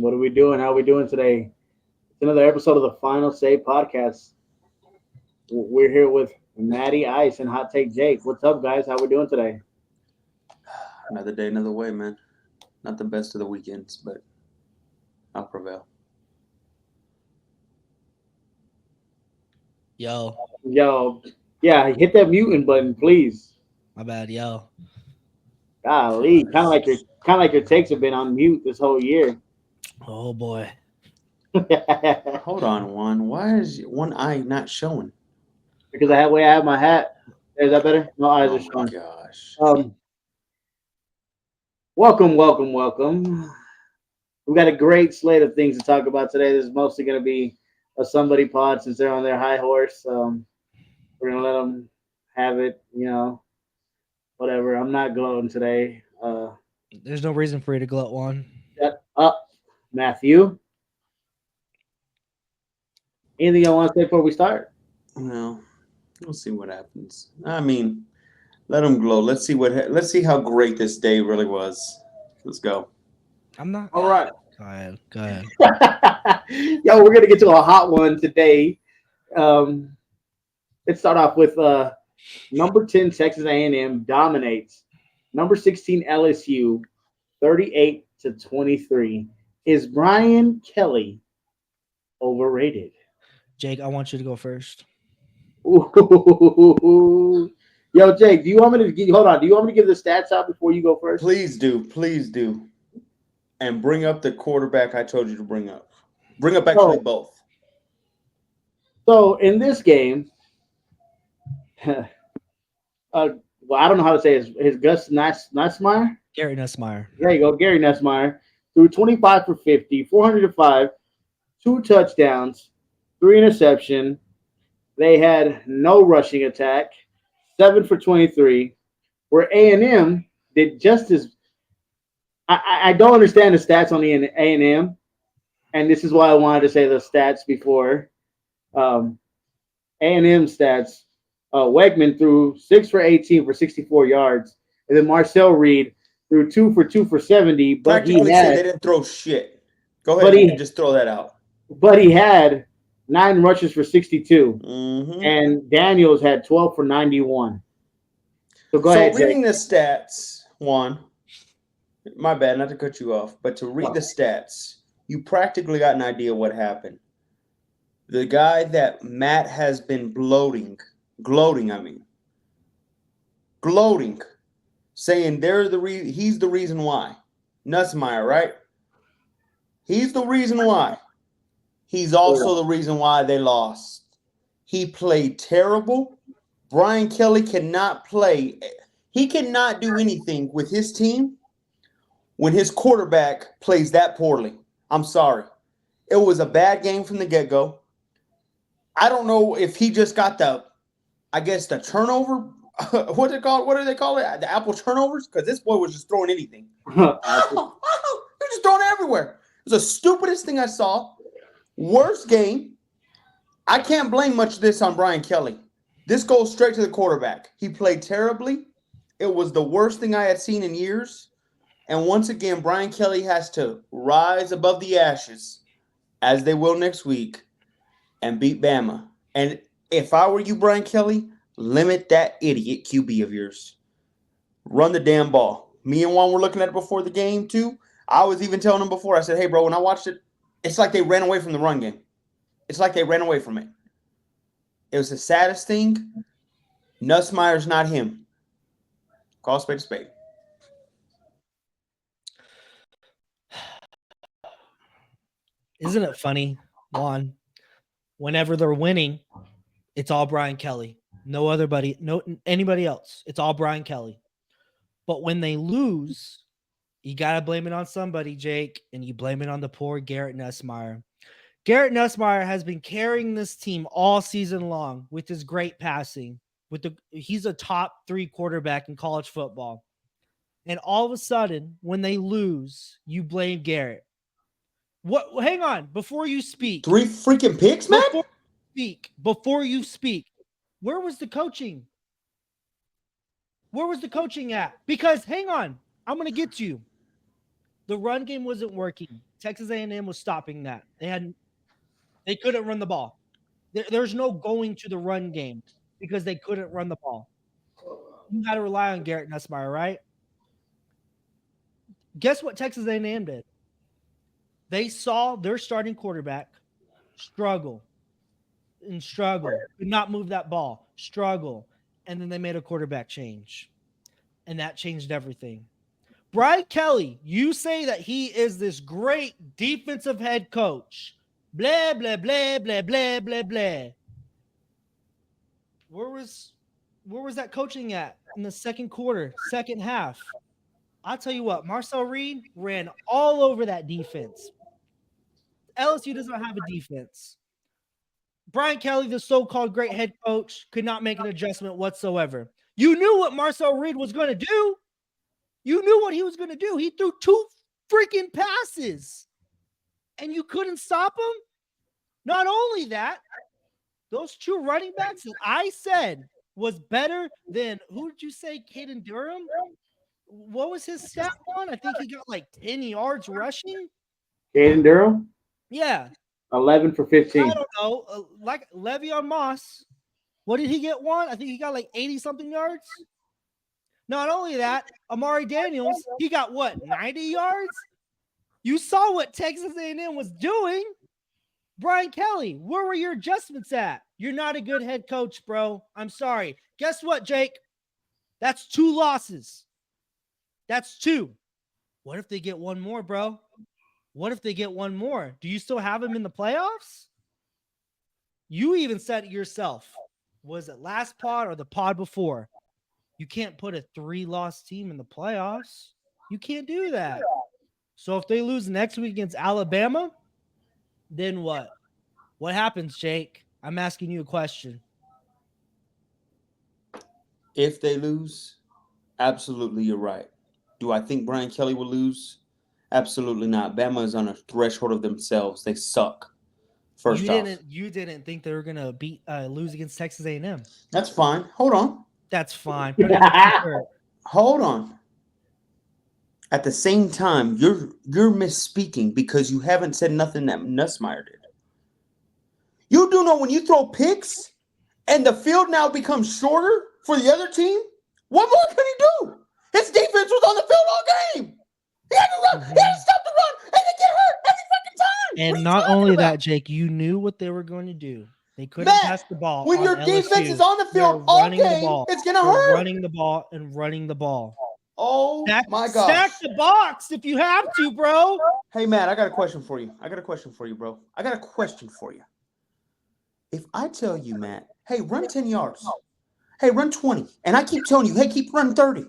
What are we doing? How are we doing today? It's another episode of the Final Say podcast. We're here with Matty Ice and Hot Take Jake. What's up, guys? How we doing today? Another day, another way, man. Not the best of the weekends, but I'll prevail. Yo, Yo, yeah, hit that muting button, please. my bad, yo. Golly, kind of like your takes have been on mute this whole year. Oh boy. Because Hold on, Juan. Why is one eye not showing? I have my hat. Is that better? No eyes Oh are my showing. gosh. Welcome. We've got a great slate of things to talk about today. This is mostly going to be a somebody pod since they're on their high horse. We're going to let them have it, whatever. I'm not gloating today. There's no reason for you to gloat one. Shut up, Matthew. Anything you want to say before we start? Well, we'll see what happens. I mean, let them glow. Let's see how great this day really was. Let's go. I'm not. All right. Go ahead. Go ahead. Yo, we're going to get to a hot one today. Um, let's start off with number 10 Texas A&M dominates number 16 LSU 38-23. Is Brian Kelly overrated? Jake, I want you to go first. Ooh. Yo, Jake, do you want me to hold on? Do you want me to give the stats out before you go first? Please do. And bring up the quarterback I told you to bring up. Bring up actually both. So in this game, well, I don't know how to say his Gus Nussmeyer. Gary Nussmeyer. There you go, Gary Nussmeyer threw 25 for 50, 405, 2 touchdowns, 3 interception. They had no rushing attack, 7 for 23. Where A&M did just as I don't understand the stats on the A&M, and this is why I wanted to say the stats before. A&M stats. Wegman threw 6 for 18 for 64 yards, and then Marcel Reed threw 2 for 2 for 70. But Practically say they didn't throw shit. Go ahead and just throw that out. But he had 9 rushes for 62, Mm-hmm. and Daniels had 12 for 91. So go ahead, reading Jake. the stats, Juan, my bad, not to cut you off, but to read the stats, you practically got an idea what happened. The guy that Matt has been gloating, saying he's the reason why. Nussmeyer, right? He's the reason why. He's also the reason why they lost. He played terrible. Brian Kelly cannot play. He cannot do anything with his team when his quarterback plays that poorly. I'm sorry. It was a bad game from the get-go. I don't know if he just got the turnover. What do they call it? The apple turnovers? Because this boy was just throwing anything. He was just throwing it everywhere. It was the stupidest thing I saw. Worst game. I can't blame much of this on Brian Kelly. This goes straight to the quarterback. He played terribly. It was the worst thing I had seen in years. And once again, Brian Kelly has to rise above the ashes, as they will next week, and beat Bama. And if I were you, Brian Kelly, limit that idiot QB of yours. Run the damn ball. Me and Juan were looking at it before the game, too. I was even telling him before, I said, hey, bro, when I watched it, it's like they ran away from the run game. It's like they ran away from it. It was the saddest thing. Nussmeyer's not him. Call spade a spade. Isn't it funny, Juan? Whenever they're winning, it's all Brian Kelly. No anybody else. It's all Brian Kelly. But when they lose, you gotta blame it on somebody, Jake, and you blame it on the poor Garrett Nussmeyer. Garrett Nussmeyer has been carrying this team all season long with his great passing. He's a top 3 quarterback in college football. And all of a sudden, when they lose, you blame Garrett. What? Hang on, before you speak. 3 freaking picks, man? Before you speak, where was the coaching? Where was the coaching at? Because hang on, I'm going to get to you. The run game wasn't working. Texas A&M was stopping that. They couldn't run the ball. There's no going to the run game because they couldn't run the ball. You got to rely on Garrett Nussmeier, right? Guess what Texas A&M did? They saw their starting quarterback struggle, could not move that ball, struggle, and then they made a quarterback change, and that changed everything. Brian Kelly, you say that he is this great defensive head coach. Blah, blah, blah, blah, blah, blah, blah. Where was that coaching at in the second quarter, second half? I'll tell you what, Marcel Reed ran all over that defense. LSU does not have a defense. Brian Kelly, the so-called great head coach, could not make an adjustment whatsoever. You knew what Marcel Reed was going to do. You knew what he was going to do. He threw 2 freaking passes, and you couldn't stop him. Not only that, those 2 running backs that I said was better than, who did you say, Caden Durham? What was his stat on? I think he got like 10 yards rushing. Caden Durham? Yeah. 11 for 15. I don't know. Like Le'Veon Moss. What did he get one? I think he got like 80-something yards. Not only that, Amari Daniels, he got what, 90 yards? You saw what Texas A&M was doing. Brian Kelly, where were your adjustments at? You're not a good head coach, bro. I'm sorry. Guess what, Jake? That's 2 losses. That's 2. What if they get one more, bro? What if they get one more? Do you still have him in the playoffs? You even said it yourself. Was it last pod or the pod before? You can't put a 3-loss team in the playoffs. You can't do that. So if they lose next week against Alabama, then what? What happens, Jake? I'm asking you a question. If they lose, absolutely you're right. Do I think Brian Kelly will lose? Absolutely not. Bama is on a threshold of themselves. They suck. First off, you didn't think they were gonna lose against Texas A&M. That's fine. Hold on. That's fine. Put it in the shirt. Hold on. At the same time, you're misspeaking because you haven't said nothing that Nussmeier did. You do know when you throw picks and the field now becomes shorter for the other team, what more can he do? His defense was on the field all game. He had to run. He had to stop the run, and they get hurt every fucking time. And not only that, Jake, you knew what they were going to do. They couldn't pass the ball. When your defense is on the field all game, it's going to hurt. Running the ball and running the ball. Oh, my God. Stack the box if you have to, bro. Hey, Matt, I got a question for you. bro. I got a question for you. If I tell you, Matt, hey, run 10 yards. Hey, run 20. And I keep telling you, hey, keep running 30.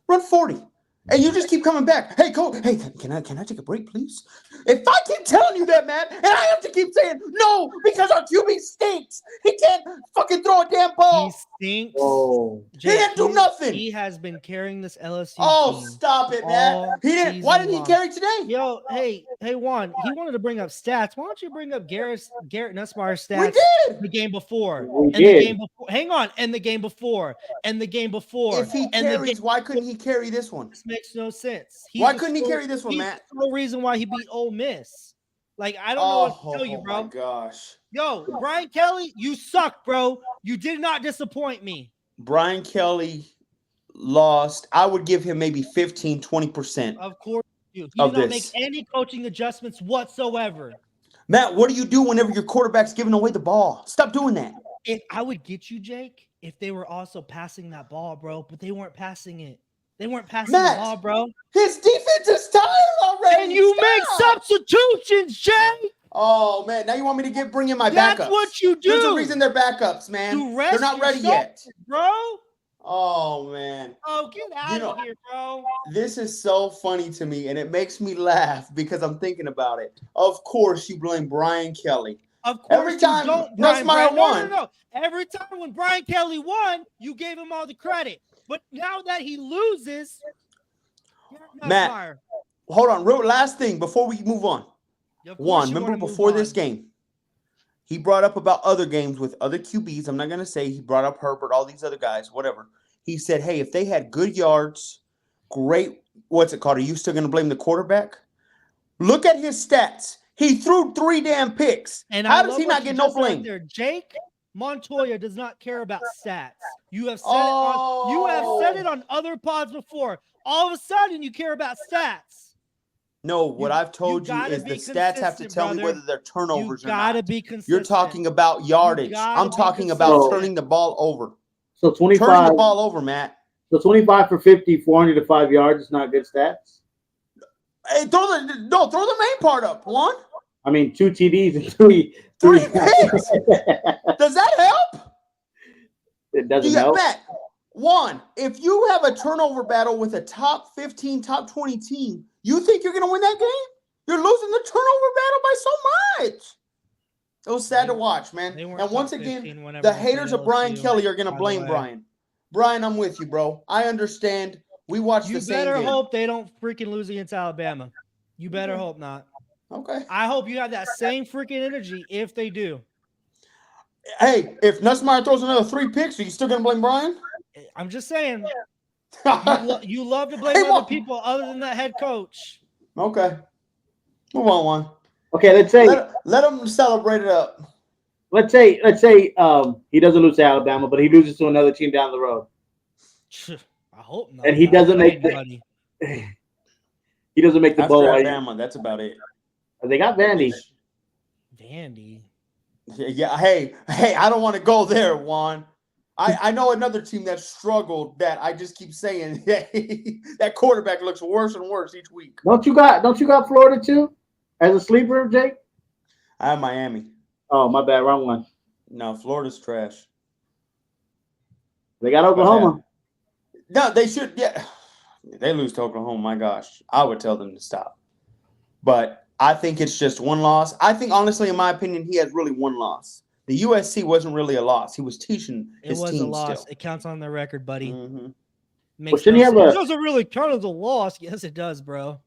Run 40. And you just keep coming back. Hey, coach, hey, can I take a break, please? If I keep telling you that, man, and I have to keep saying no because our QB stinks. He can't fucking throw a damn ball. He stinks. Oh. He didn't do nothing. He has been carrying this LSU team. Stop it, man. He didn't. Why didn't he carry today? Yo, hey, Juan, he wanted to bring up stats. Why don't you bring up Garrett Nussmeier's stats? We did. The game before. We and did. the game before. Hang on. And the game before. And the game before. If he carries, why couldn't he carry this one? This makes no sense. Why couldn't he carry this one, Matt? No reason why he beat Ole Miss. Like, I don't know what to tell you, bro. Oh, my gosh. Yo, Brian Kelly, you suck, bro. You did not disappoint me. Brian Kelly lost. I would give him maybe 15, 20%. Of course you do. He Of did not this. make any coaching adjustments whatsoever. Matt, what do you do whenever your quarterback's giving away the ball? Stop doing that. If I would get you, Jake, if they were also passing that ball, bro, but they weren't passing it. They weren't passing Matt, the ball, bro. His defense is tired already. And you make Stop. substitutions, Jay. Oh, man. Now you want me to bring in my That's backups. what you do. There's a reason they're backups, man. To rest They're not ready yourself, yet. bro. Oh, man. Oh, get out of here, bro. This is so funny to me, and it makes me laugh because I'm thinking about it. Of course, you blame Brian Kelly. Of course, Every time you don't, Nussmeier Brian. won. No. Every time when Brian Kelly won, you gave him all the credit. But now that he loses, Matt, Nussmeier. hold on. Last thing before we move on. Of course One, you remember wanna move before this on. game, he brought up about other games with other QBs. I'm not going to say he brought up Herbert, all these other guys, whatever. He said, hey, if they had good yards, great, what's it called? Are you still going to blame the quarterback? Look at his stats. He threw 3 damn picks. And How I does love he what not you get no just said blame? there. Jake Montoya does not care about stats. You have said it on other pods before. All of a sudden, you care about stats. No, what I've told you gotta is be the stats have to consistent, tell me brother. whether they're turnovers You or gotta not. be consistent. You're talking about yardage. gotta I'm be talking about consistent. turning the ball over. So Turning 25. the ball over, Matt. So 25 for 50, 405 yards is not good stats. Hey, throw the main part up. One, I mean, 2 TDs and 3 3 picks. Does that help? It doesn't help. Matt, one, if you have a turnover battle with a top 15, top 20 team, you think you're going to win that game? You're losing the turnover battle by so much. It was sad to watch, man. They weren't And once top again, 15 whenever the they haters played of Brian LSU, Kelly are going to by the blame way. Brian. Brian, I'm with you, bro. I understand. We watched You the same better game. hope they don't freaking lose against Alabama. You better hope not. Okay. I hope you have that same freaking energy if they do. Hey, if Nussmeier throws another 3 picks, are you still going to blame Brian? I'm just saying. Okay. You love to blame other people other than the head coach. Move on, one. Okay, let's say Let him celebrate it up. let's say he doesn't lose to Alabama, but he loses to another team down the road. I hope not. And he doesn't make anybody. He doesn't make the After bowl. Alabama, that's about it. They got Vandy. Vandy. Yeah. Hey, I don't want to go there, Juan. I know another team that struggled that I just keep saying that quarterback looks worse and worse each week. Don't you got Florida too as a sleeper, Jake? I have Miami. Oh, my bad, wrong one. No, Florida's trash. They got Oklahoma. No, they should. Yeah, they lose to Oklahoma. My gosh, I would tell them to stop. But I think it's just one loss. I think, honestly, in my opinion, he has really one loss. The USC wasn't really a loss. He was teaching his It was team a loss. still. It counts on the record, buddy. Mm-hmm. Shouldn't he have it doesn't really count as a loss. Yes, it does, bro.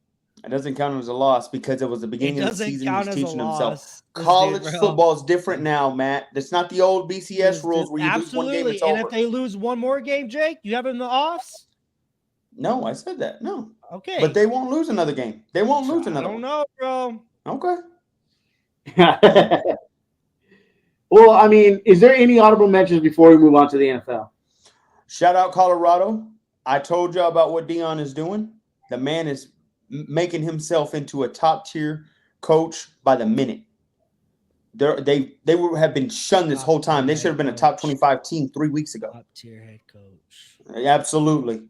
It doesn't count as a loss because it was the beginning of the season. He was teaching himself. College football is different now, Matt. It's not the old BCS rules where you lose one game, it's over. And if they lose one more game, Jake, you have them in the offs? No, I said that. No. Okay. But they won't lose another game. They won't lose another one. I don't know, bro. Okay. Well, I mean, is there any audible mentions before we move on to the NFL? Shout out Colorado. I told you about what Deion is doing. The man is making himself into a top-tier coach by the minute. They have been shunned this whole time. They should have been a top 25 team 3 weeks ago. Top-tier head coach. Absolutely.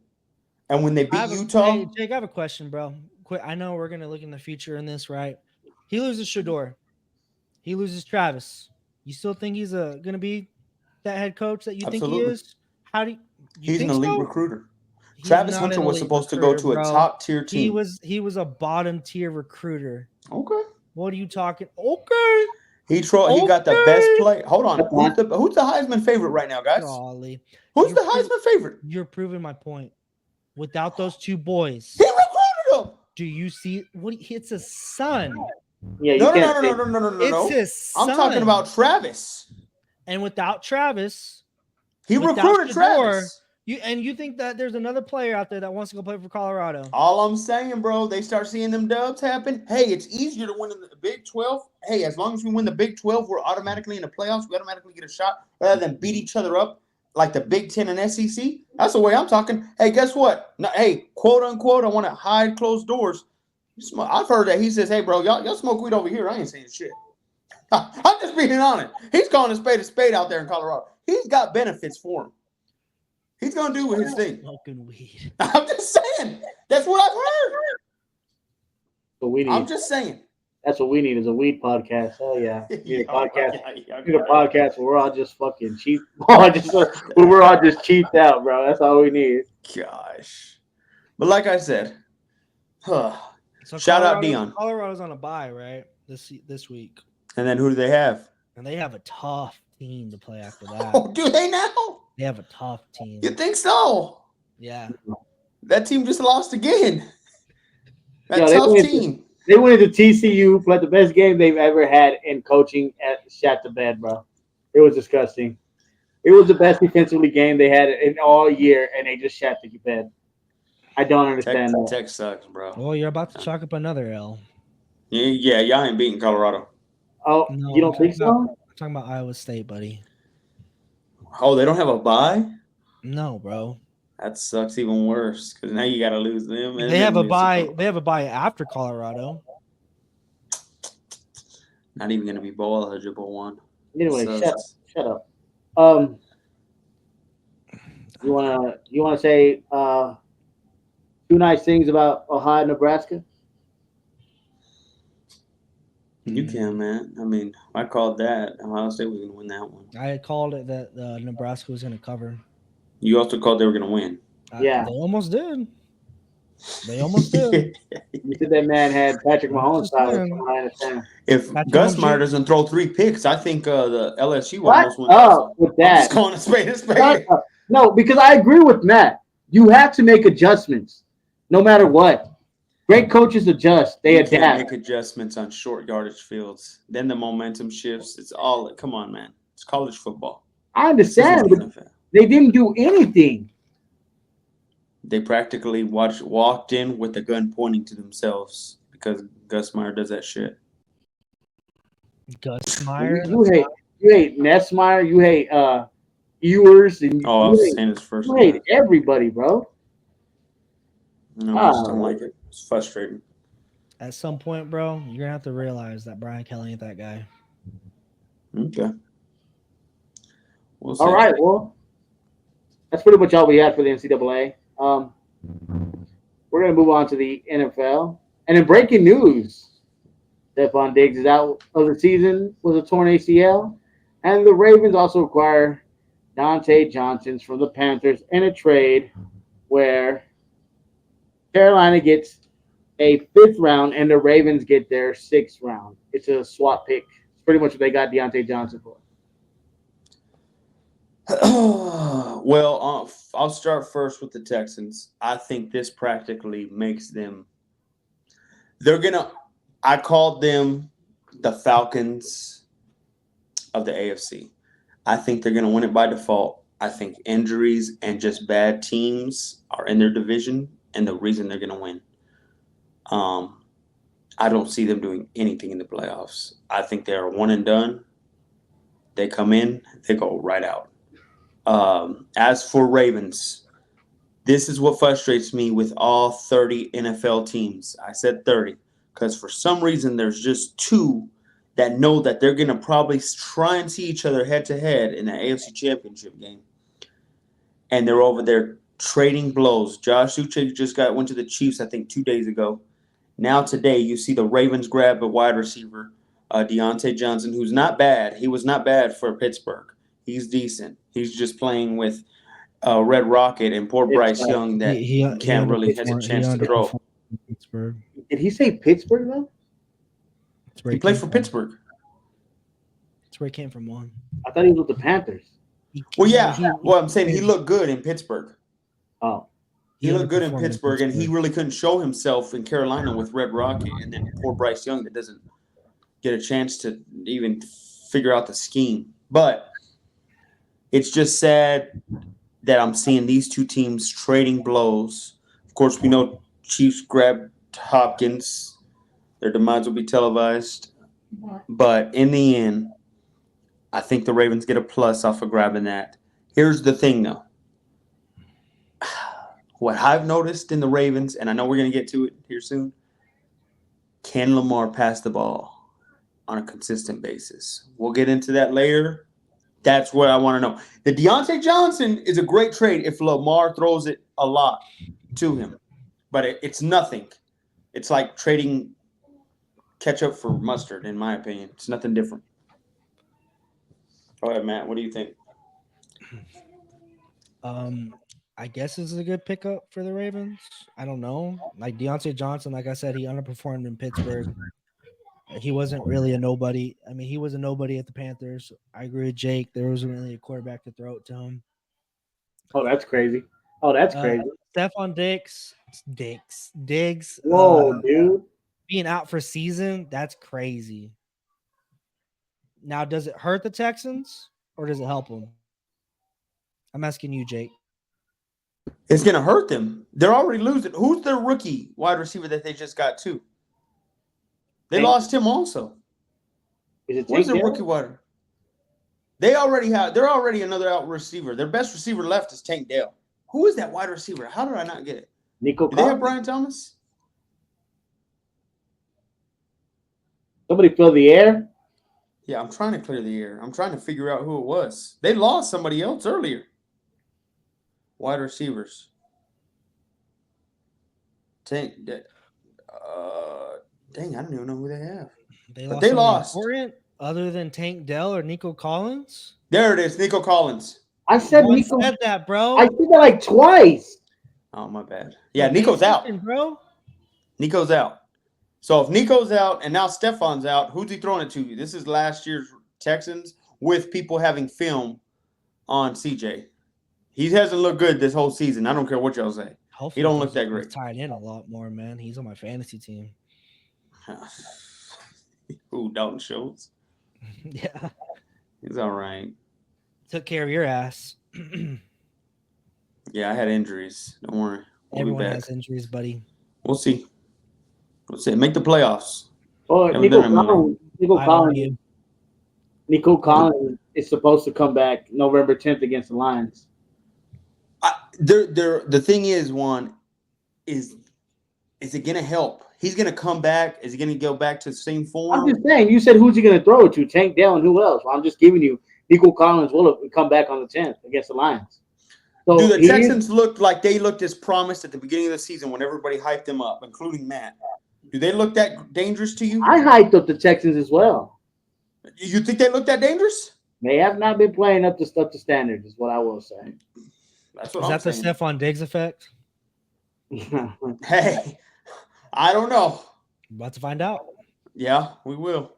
And when they beat Utah. Hey, Jake, I have a question, bro. Quick, I know we're going to look in the future in this, right? He loses Shedeur. He loses Travis. You still think he's going to be that head coach that you think he is? How do you He's think an elite so? recruiter. He's Travis not Hunter an was elite supposed to go to a recruiter, bro. top tier team. He was a bottom tier recruiter. Okay. What are you talking? Okay. He got the best play. Hold on. Who's the Heisman favorite right now, guys? Golly. Who's the Heisman favorite? You're proving my point. Without those two boys, he recruited them. Do you see what it's his son? Yeah, no. It's his son. I'm talking about Travis. And without Travis, he recruited Travis. You think that there's another player out there that wants to go play for Colorado? All I'm saying, bro, they start seeing them dubs happen. Hey, it's easier to win in the Big 12. Hey, as long as we win the Big 12, we're automatically in the playoffs. We automatically get a shot rather than beat each other up like the Big 10 and SEC. That's the way I'm talking. Hey, guess what? No, hey, quote unquote, I want to hide closed doors. I've heard that he says, hey, bro, y'all smoke weed over here. I ain't saying shit. I'm just being honest. He's calling a spade out there in Colorado. He's got benefits for him. He's going to do his thing. Smoking weed. I'm just saying. That's what I've heard. What we need. I'm just saying. That's what we need is a weed podcast. Hell yeah. We need a podcast. Yeah. We need a podcast where we're all just fucking cheap. We're all just cheaped out, bro. That's all we need. Gosh. But like I said, So shout out Deion. Colorado's on a bye, right? This week. And then who do they have? And they have a tough team to play after that. Oh, do they now? They have a tough team. You think so? Yeah. That team just lost again. That Yeah, tough team. They went into TCU, played the best game they've ever had in coaching at shat to bed, bro. It was disgusting. It was the best defensively game they had in all year, and they just shat to bed. I don't understand that. Tech sucks, bro. Well, you're about to chalk up another L. Yeah, y'all ain't beating Colorado. Oh, No, you don't think so? I'm talking about Iowa State, buddy. Oh, they don't have a bye? No, bro. That sucks even worse because now you got to lose them. And They have then a lose to bye. Colorado. They have a bye after Colorado. Not even going to be bowl eligible one. Anyway, Sucks. shut up. You wanna say two nice things about Ohio, Nebraska? You can, man. I mean, I called that. Ohio State was going to win that one. I called it that Nebraska was going to cover. You also called they were going to win. Yeah. They almost did. They almost did. You said that man had Patrick Mahomes Just style. saying. From what I understand. If Patrick Gus Mahomes Meyer Jr. doesn't throw 3 picks, I think the LSU What almost wins. up Also. with I'm that? just calling a spade a Shut spade. up. No, because I agree with Matt. You have to make adjustments, no matter what. Great coaches adjust; they You adapt. can't make adjustments on short yardage fields. Then the momentum shifts. It's all. Come on, man. It's college football. I This isn't understand, the but NFL. they didn't do anything. They practically walked in with a gun pointing to themselves because Gus Meyer does that shit. Gus Meyer. You hate Nessmeyer, you hate Ewers, and Oh, I you was hate, saying his first you hate name. everybody, bro. No, I just don't like it. It's frustrating. At some point, bro, you're gonna have to realize that Brian Kelly ain't that guy. Okay. We'll see. All right, well, that's pretty much all we had for the NCAA. We're gonna move on to the NFL, and in breaking news, Stephon Diggs is out of the season with a torn ACL, and the Ravens also acquire Dante Johnson from the Panthers in a trade where Carolina gets a 5th round and the Ravens get their 6th round. It's a swap pick. It's pretty much what they got Deontay Johnson for. Well, I'll start first with the Texans. I think this practically makes them. I called them the Falcons of the AFC. I think they're gonna win it by default. I think injuries and just bad teams are in their division, and the reason they're gonna win. I don't see them doing anything in the playoffs. I think they are one and done. They come in, they go right out. As for Ravens, this is what frustrates me with all 30 NFL teams. I said 30 because for some reason there's just 2 that know that they're going to probably try and see each other head to head in the AFC Championship game. And they're over there trading blows. Josh Uche just went to the Chiefs, I think, 2 days ago. Now today you see the Ravens grab a wide receiver, Deontay Johnson, who's not bad. He was not bad for Pittsburgh. He's decent. He's just playing with Red Rocket and poor Bryce Young that can't really has a chance to throw. Pittsburgh. Did he say Pittsburgh though? He played for Pittsburgh. That's where he came from. One. I thought he was with the Panthers. Well, yeah. Well, I'm saying he looked good in Pittsburgh. Oh. He looked good in Pittsburgh, and he really couldn't show himself in Carolina with Red Rocket, and then poor Bryce Young that doesn't get a chance to even figure out the scheme. But it's just sad that I'm seeing these 2 teams trading blows. Of course, we know Chiefs grabbed Hopkins. Their demise will be televised. But in the end, I think the Ravens get a plus off of grabbing that. Here's the thing, though. What I've noticed in the Ravens, and I know we're going to get to it here soon, can Lamar pass the ball on a consistent basis? We'll get into that later. That's what I want to know. The Deontay Johnson is a great trade if Lamar throws it a lot to him. But it's nothing. It's like trading ketchup for mustard, in my opinion. It's nothing different. Go ahead, Matt. What do you think? I guess this is a good pickup for the Ravens. I don't know. Like Deontay Johnson, like I said, he underperformed in Pittsburgh. He wasn't really a nobody. I mean, he was a nobody at the Panthers. I agree with Jake. There wasn't really a quarterback to throw it to him. Oh, that's crazy. Stephon Diggs. Whoa, dude. Being out for season, that's crazy. Now, does it hurt the Texans or does it help them? I'm asking you, Jake. It's going to hurt them. They're already losing. Who's their rookie wide receiver that they just got too? They Tank- lost him also. Is it Where's Tank their Dell? rookie water? They're already another out receiver. Their best receiver left is Tank Dell. Who is that wide receiver? How did I not get it? Nico Do they have Collins? Brian Thomas? Somebody fill the air. Yeah, I'm trying to clear the air. I'm trying to figure out who it was. They lost somebody else earlier. Wide receivers. Dang, I don't even know who they have. They they somebody lost. important other than Tank Dell or Nico Collins. There it is, Nico Collins. I said One Nico. said that, bro. I said that like twice. Oh, my bad. Yeah, Pay Nico's out. attention, bro. Nico's out. So if Nico's out and now Stefan's out, who's he throwing it to? This is last year's Texans with people having film on CJ. He hasn't looked good this whole season. I don't care what y'all say. Hopefully He don't look he's- that he's great. tied in a lot more, man. He's on my fantasy team. Ooh, Dalton Schultz. Yeah, He's all right. took care of your ass. Yeah, I had injuries. Don't worry. We'll Everyone be back. has injuries, buddy. We'll see. We'll see. Make the playoffs. Oh, Haven't Nico done it in a Collins. Nico I owe Collins. you. Nico Collins is supposed to come back November 10th against the Lions. The thing is, Juan, is it going to help? He's going to come back. Is he going to go back to the same form? I'm just saying. You said who's he going to throw it to? Tank Dell and who else? I'm just giving you. Nico Collins will come back on the 10th against the Lions. So Do the he- Texans look like they looked as promised at the beginning of the season when everybody hyped them up, including Matt? Do they look that dangerous to you? I hyped up the Texans as well. You think they look that dangerous? They have not been playing up to standard, is what I will say. That's what Is I'm that the saying. Stephon Diggs effect? Hey, I don't know. About to find out. Yeah, we will.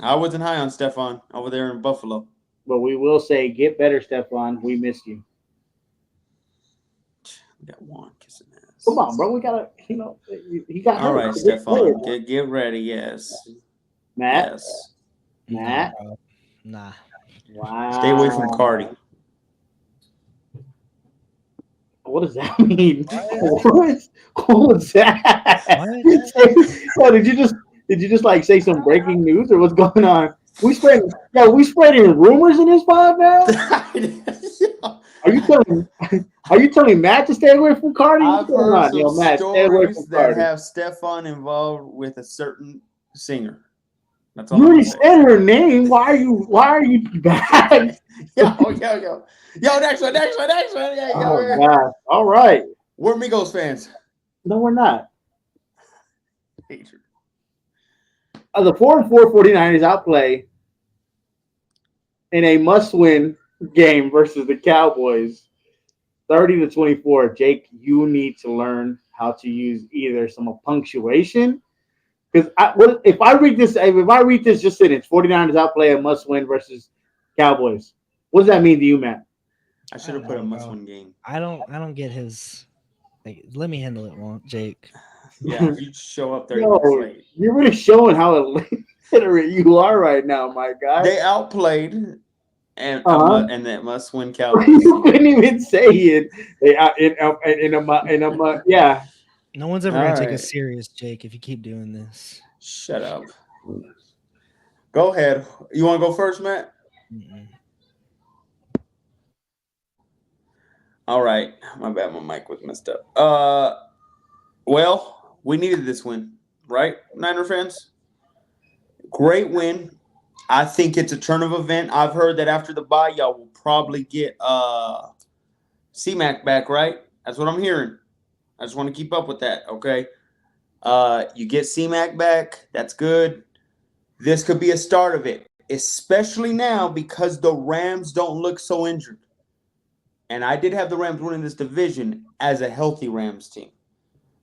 I wasn't high on Stephon over there in Buffalo. But we will say, get better, Stephon. We missed you. We got Juan kissing ass. Come on, bro. We gotta, he got All hurt. right, Good player. Stephon. Get ready. Yes. Matt. Yes. Matt. Nah, bro. Nah. Wow. Stay away from Cardi. What does that mean? What was that? What? Oh, did you just like say some breaking news or what's going on? We spreading rumors in this pod now? Are you telling Matt to stay away from Cardi? I've What's going heard on? Yo, some Matt, stay away stories from that Cardi. have Stephon involved with a certain singer. That's all You I'm already saying. said her name. Why are you back? Yo. Next one. Yeah, Oh God. All right. We're Migos fans. No, we're not. The 4-4 49ers outplay in a must-win game versus the Cowboys, 30-24. Jake, you need to learn how to use either some punctuation, because if I read this just sentence, 49ers outplay a must-win versus Cowboys. What does that mean to you, Matt? I should have put a must-win game. I don't get his. Like, let me handle it, Jake. Yeah, you show up 30 Yo, minutes late. you're really showing how illiterate you are right now, my guy. They outplayed and that must-win Cowboys. You couldn't even say it. Yeah. No one's ever All gonna take right. us serious, Jake, if you keep doing this. Shut up. Go ahead. You want to go first, Matt? Mm-mm. All right. My bad. My mic was messed up. Well, we needed this win, right, Niner fans? Great win. I think it's a turn of event. I've heard that after the bye, y'all will probably get C-Mac back, right? That's what I'm hearing. I just want to keep up with that, okay? You get C-Mac back. That's good. This could be a start of it, especially now because the Rams don't look so injured. And I did have the Rams winning this division as a healthy Rams team.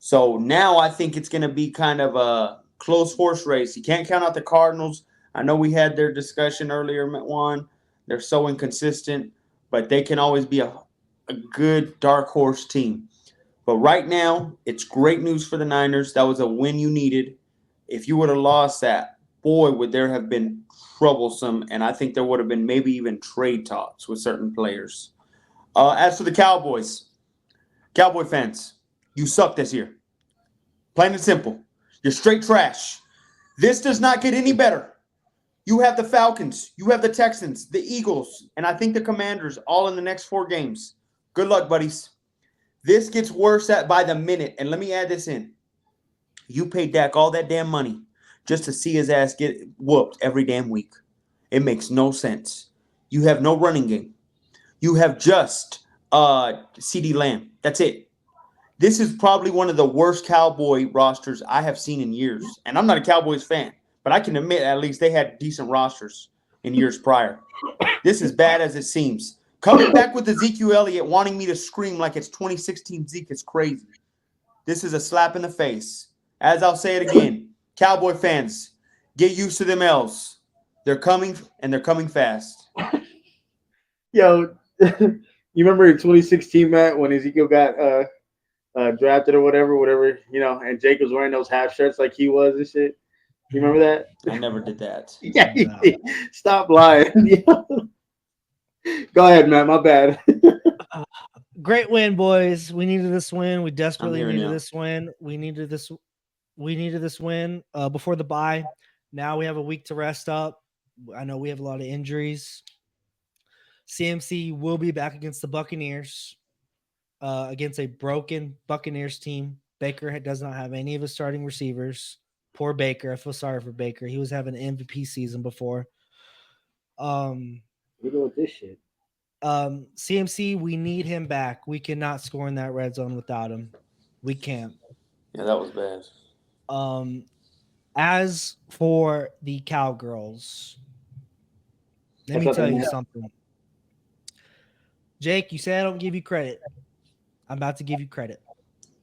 So now I think it's going to be kind of a close horse race. You can't count out the Cardinals. I know we had their discussion earlier, Juan. They're so inconsistent, but they can always be a good dark horse team. But right now, it's great news for the Niners. That was a win you needed. If you would have lost that, boy, would there have been troublesome, and I think there would have been maybe even trade talks with certain players. As for the Cowboys, Cowboy fans, you suck this year. Plain and simple. You're straight trash. This does not get any better. You have the Falcons, you have the Texans, the Eagles, and I think the Commanders all in the next 4 games. Good luck, buddies. This gets worse by the minute. And let me add this in. You pay Dak all that damn money just to see his ass get whooped every damn week. It makes no sense. You have no running game. You have just CeeDee Lamb. That's it. This is probably one of the worst Cowboy rosters I have seen in years. And I'm not a Cowboys fan, but I can admit at least they had decent rosters in years prior. This is bad as it seems. Coming back with Ezekiel Elliott wanting me to scream like it's 2016 Zeke is crazy. This is a slap in the face. As I'll say it again, Cowboy fans, get used to them L's. They're coming, and they're coming fast. Yo, you remember in 2016, Matt, when Ezekiel got drafted or whatever, and Jake was wearing those half shirts like he was and shit? You remember that? I never did that. Yeah, you did. Stop lying. Go ahead, Matt. My bad. Great win, boys. We needed this win. We desperately needed you. this win. We needed this win before the bye. Now we have a week to rest up. I know we have a lot of injuries. CMC will be back against the Buccaneers, against a broken Buccaneers team. Baker does not have any of his starting receivers. Poor Baker. I feel sorry for Baker. He was having an MVP season before. We go with this shit. CMC, we need him back. We cannot score in that red zone without him. We can't. Yeah, that was bad. As for the Cowgirls, let me tell you something. Jake, you say I don't give you credit. I'm about to give you credit.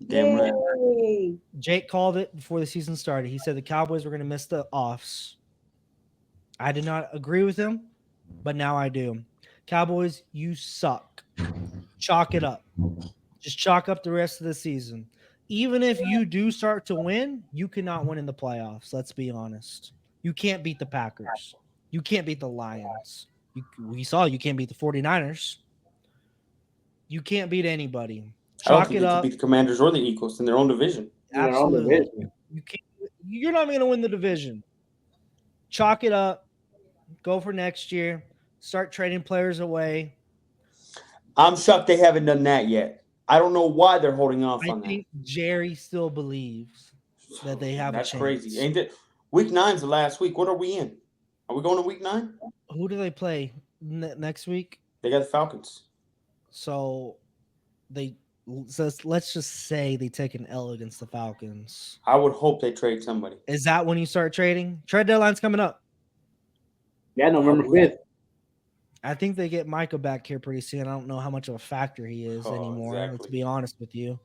Damn right. Jake called it before the season started. He said the Cowboys were going to miss the offs. I did not agree with him, but now I do. Cowboys, you suck. Chalk it up. Just chalk up the rest of the season. Even if you do start to win, you cannot win in the playoffs. Let's be honest. You can't beat the Packers. You can't beat the Lions. We saw you can't beat the 49ers. You can't beat anybody. Chalk it up. You can beat the Commanders or the Eagles in their own division. Absolutely. You can't. You're not going to win the division. Chalk it up. Go for next year. Start trading players away. I'm shocked they haven't done that yet. I don't know why they're holding off on that. I think Jerry still believes that they have a chance. That's crazy. Ain't it? Week 9's the last week. What are we in? Are we going to week 9? Who do they play next week? They got the Falcons. So let's just say they take an L against the Falcons. I would hope they trade somebody. Is that when you start trading? Trade deadline's coming up. Yeah, November 5th. I think they get Micah back here pretty soon. I don't know how much of a factor he is anymore. Exactly. Let's be honest with you.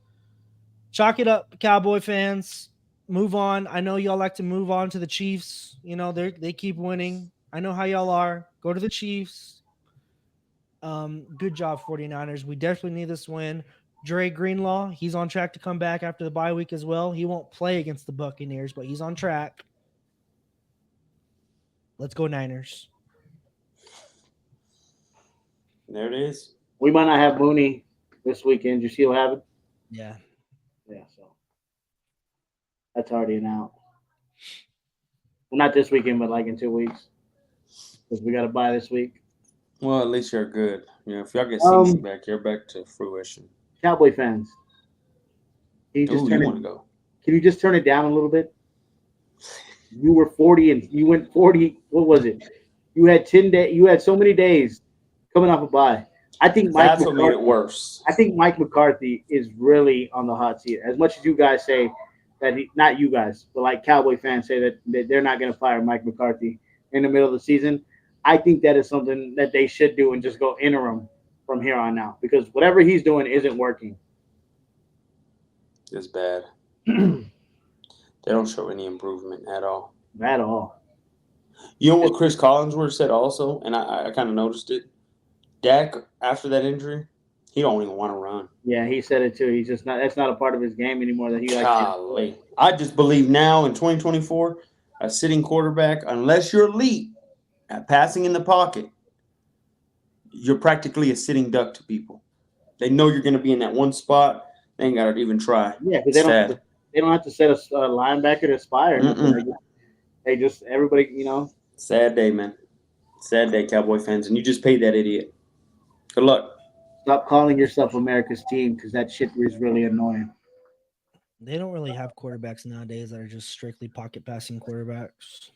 Chalk it up, Cowboy fans. Move on. I know y'all like to move on to the Chiefs. They keep winning. I know how y'all are. Go to the Chiefs. Good job, 49ers. We definitely need this win. Dre Greenlaw, he's on track to come back after the bye week as well. He won't play against the Buccaneers, but he's on track. Let's go Niners. There it is. We might not have Mooney this weekend. You see what happened? Yeah. Yeah, so that's already an out. Well, not this weekend, but like in 2 weeks. Because we got to buy this week. Well, at least you're good. If y'all get CeeDee back, you're back to fruition. Cowboy fans. Can you just turn it down a little bit? You were 40 and you went 40. What was it? You had 10 days. You had so many days coming off a bye. I think that's what made it worse. I think Mike McCarthy is really on the hot seat. As much as you guys say that not you guys, but like Cowboy fans say that they're not going to fire Mike McCarthy in the middle of the season. I think that is something that they should do and just go interim from here on out because whatever he's doing isn't working. It's bad. They don't show any improvement at all. At all. You know what Chris Collinsworth said also, and I kind of noticed it? Dak, after that injury, he don't even want to run. Yeah, he said it too. He's just not – that's not a part of his game anymore that he likes. Golly. I just believe now in 2024, a sitting quarterback, unless you're elite at passing in the pocket, you're practically a sitting duck to people. They know you're going to be in that one spot. They ain't got to even try. Yeah, because they don't have to set a linebacker to spy or nothing like that. They just everybody, you know. Sad day, man. Sad day, Cowboy fans, and you just paid that idiot. Good luck. Stop calling yourself America's team because that shit is really annoying. They don't really have quarterbacks nowadays that are just strictly pocket passing quarterbacks.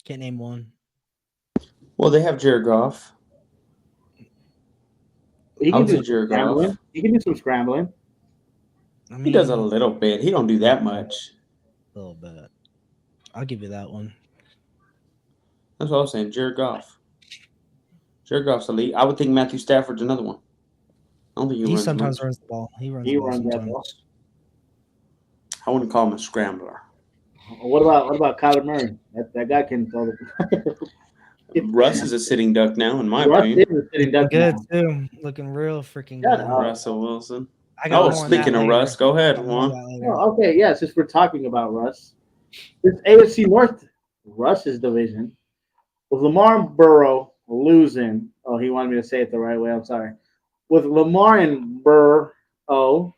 Can't name one. Well, they have Jared Goff. He I can would do say some Jared scrambling. Goff. He can do some scrambling. I mean, He does a little bit. He don't do that much. a little bit. I'll give you that one. That's what I was saying. Jared Goff. Jared Goff's elite. I would think Matthew Stafford's another one. I don't think he He runs sometimes much. runs the ball. He runs He the ball runs that sometimes. ball. I wouldn't call him a scrambler. What about Kyler Murray? That guy can throw the. Russ is a sitting duck now, in my Russ opinion. is a sitting Looking duck good now. too. Looking real freaking Shut good. up. Russell Wilson. I got Oh, more on speaking that of later. Russ, go ahead, I got more on Juan. that later. Oh, okay, yeah. Since we're talking about Russ, this AFC North, Russ's division, with Lamar Burrow losing. Oh, he wanted me to say it the right way. I'm sorry. With Lamar and Burrow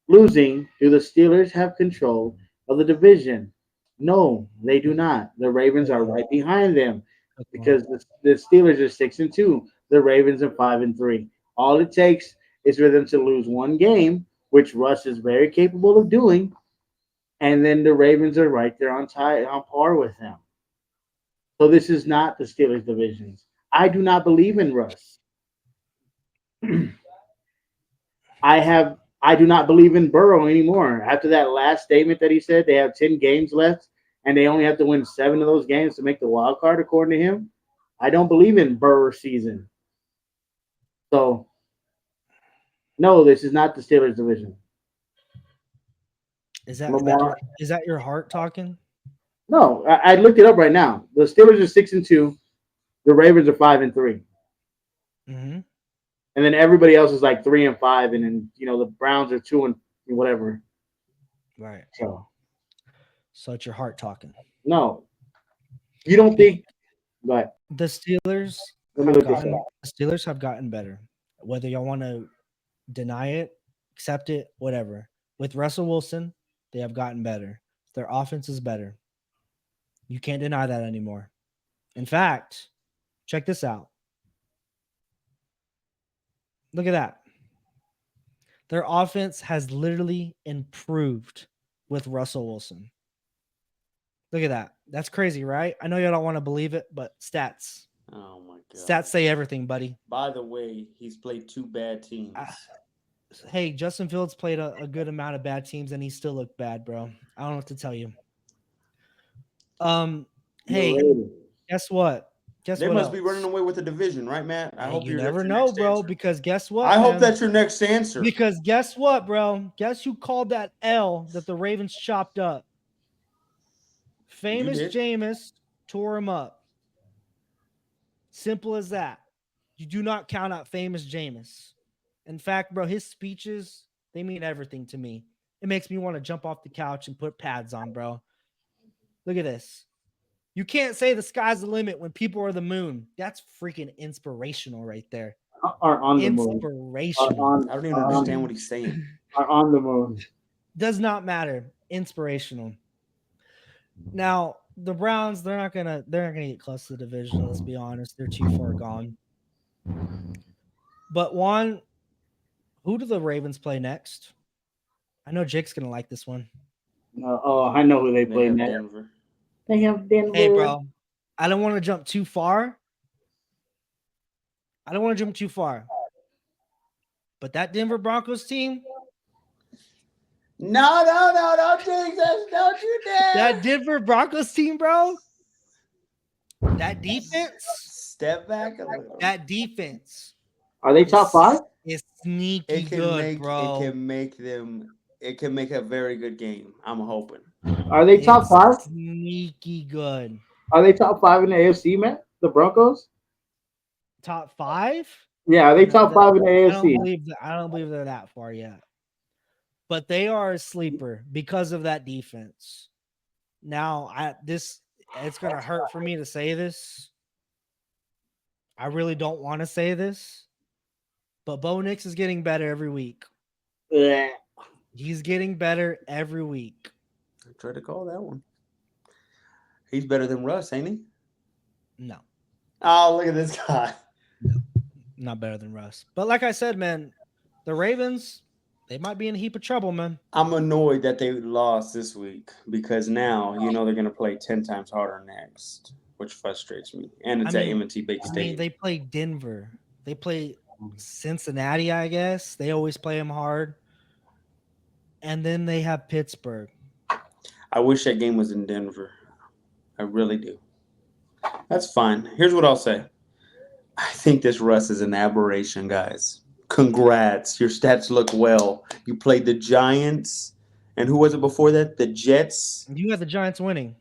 losing, do the Steelers have control of the division? No, they do not. The Ravens are right behind them because the Steelers are 6-2. The Ravens are 5-3. All it takes is for them to lose one game, which Russ is very capable of doing, and then the Ravens are right there on par with them. So this is not the Steelers divisions. I do not believe in Russ. I do not believe in Burrow anymore. After that last statement that he said, they have 10 games left and they only have to win 7 of those games to make the wild card, according to him. I don't believe in Burrow season. So, no, this is not the Steelers division. Is that Lamar. is that your heart talking? No, I looked it up right now. The Steelers are 6-2. The Ravens are 5-3. Mm-hmm. And then everybody else is like 3-5, and then the Browns are 2 and whatever. Right. So it's your heart talking. no, you don't think. But The Steelers let me look this up. the Steelers have gotten better. Whether y'all want to deny it, accept it, whatever. With Russell Wilson, they have gotten better. Their offense is better. You can't deny that anymore. In fact, check this out. Look at that. Their offense has literally improved with Russell Wilson. Look at that. That's crazy, right? I know you don't want to believe it, but stats. Oh my god. Stats say everything, buddy. By the way, he's played 2 bad teams. Hey, Justin Fields played a good amount of bad teams and he still looked bad, bro. I don't know what to tell you. Hey, guess what? They must be running away with the division, right, Matt? I hope you you're never know, bro, because guess what? I hope that's your next answer. Because guess what, bro? Guess who called that L that the Ravens chopped up? Famous Jameis tore him up. Simple as that. You do not count out Famous Jameis. In fact, bro, his speeches, they mean everything to me. It makes me want to jump off the couch and put pads on, bro. Look at this. You can't say the sky's the limit when people are the moon. That's freaking inspirational right there. Are on the inspirational. moon. I don't even understand what he's saying. Are on the moon. Does not matter. Inspirational. Now, the Browns, they're not gonna get close to the division, let's be honest. They're too far gone. But Juan, who do the Ravens play next? I know Jake's gonna like this one. I know who they play next. Denver. They have Denver. Hey, bro, I don't want to jump too far. But that Denver Broncos team. No, don't jinx us. Don't you dare. That Denver Broncos team, bro. That defense. Step back a little. That defense. Are they top 5? It's sneaky good, bro. It can make a very good game. I'm hoping. Are they top 5? Sneaky good. Are they top 5 in the AFC, man? The Broncos? Top 5? Yeah, are they top 5 in the AFC? I don't believe they're that far yet. But they are a sleeper because of that defense. Now, it's going to hurt for me to say this. I really don't want to say this. But Bo Nix is getting better every week. Yeah. He's getting better every week. I tried to call that one. He's better than Russ, ain't he? No, Oh, look at this guy. not better than Russ. But like I said, man, the Ravens, they might be in a heap of trouble, man. I'm annoyed that they lost this week because now they're going to play 10 times harder next, which frustrates me. And it's at M&T Bank Stadium. They play Denver. They play Cincinnati, I guess. They always play them hard. And then they have Pittsburgh. I wish that game was in Denver. I really do. That's fine. Here's what I'll say. I think this Russ is an aberration, guys. Congrats. Your stats look well. You played the Giants. And who was it before that? The Jets. You had the Giants winning.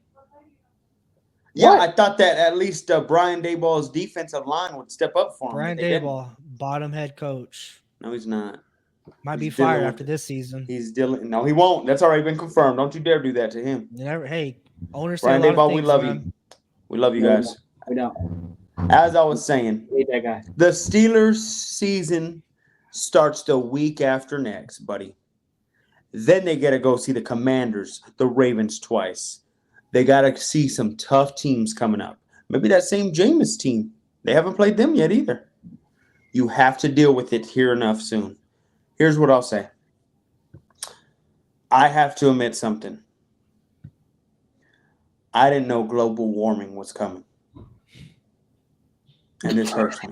Yeah, I thought that at least Brian Daboll's defensive line would step up for him. Brian Daboll, bottom head coach. No, he's not. Might be fired after this season. He's dealing. No, he won't. That's already been confirmed. Don't you dare do that to him. Hey, owners. Brian Daboll, we love you. We love you guys. We don't. As I was saying, hate that guy. The Steelers season starts the week after next, buddy. Then they got to go see the Commanders, the Ravens twice. They got to see some tough teams coming up. Maybe that same Jameis team. They haven't played them yet either. You have to deal with it here enough soon. Here's what I'll say. I have to admit something. I didn't know global warming was coming. And this hurts me.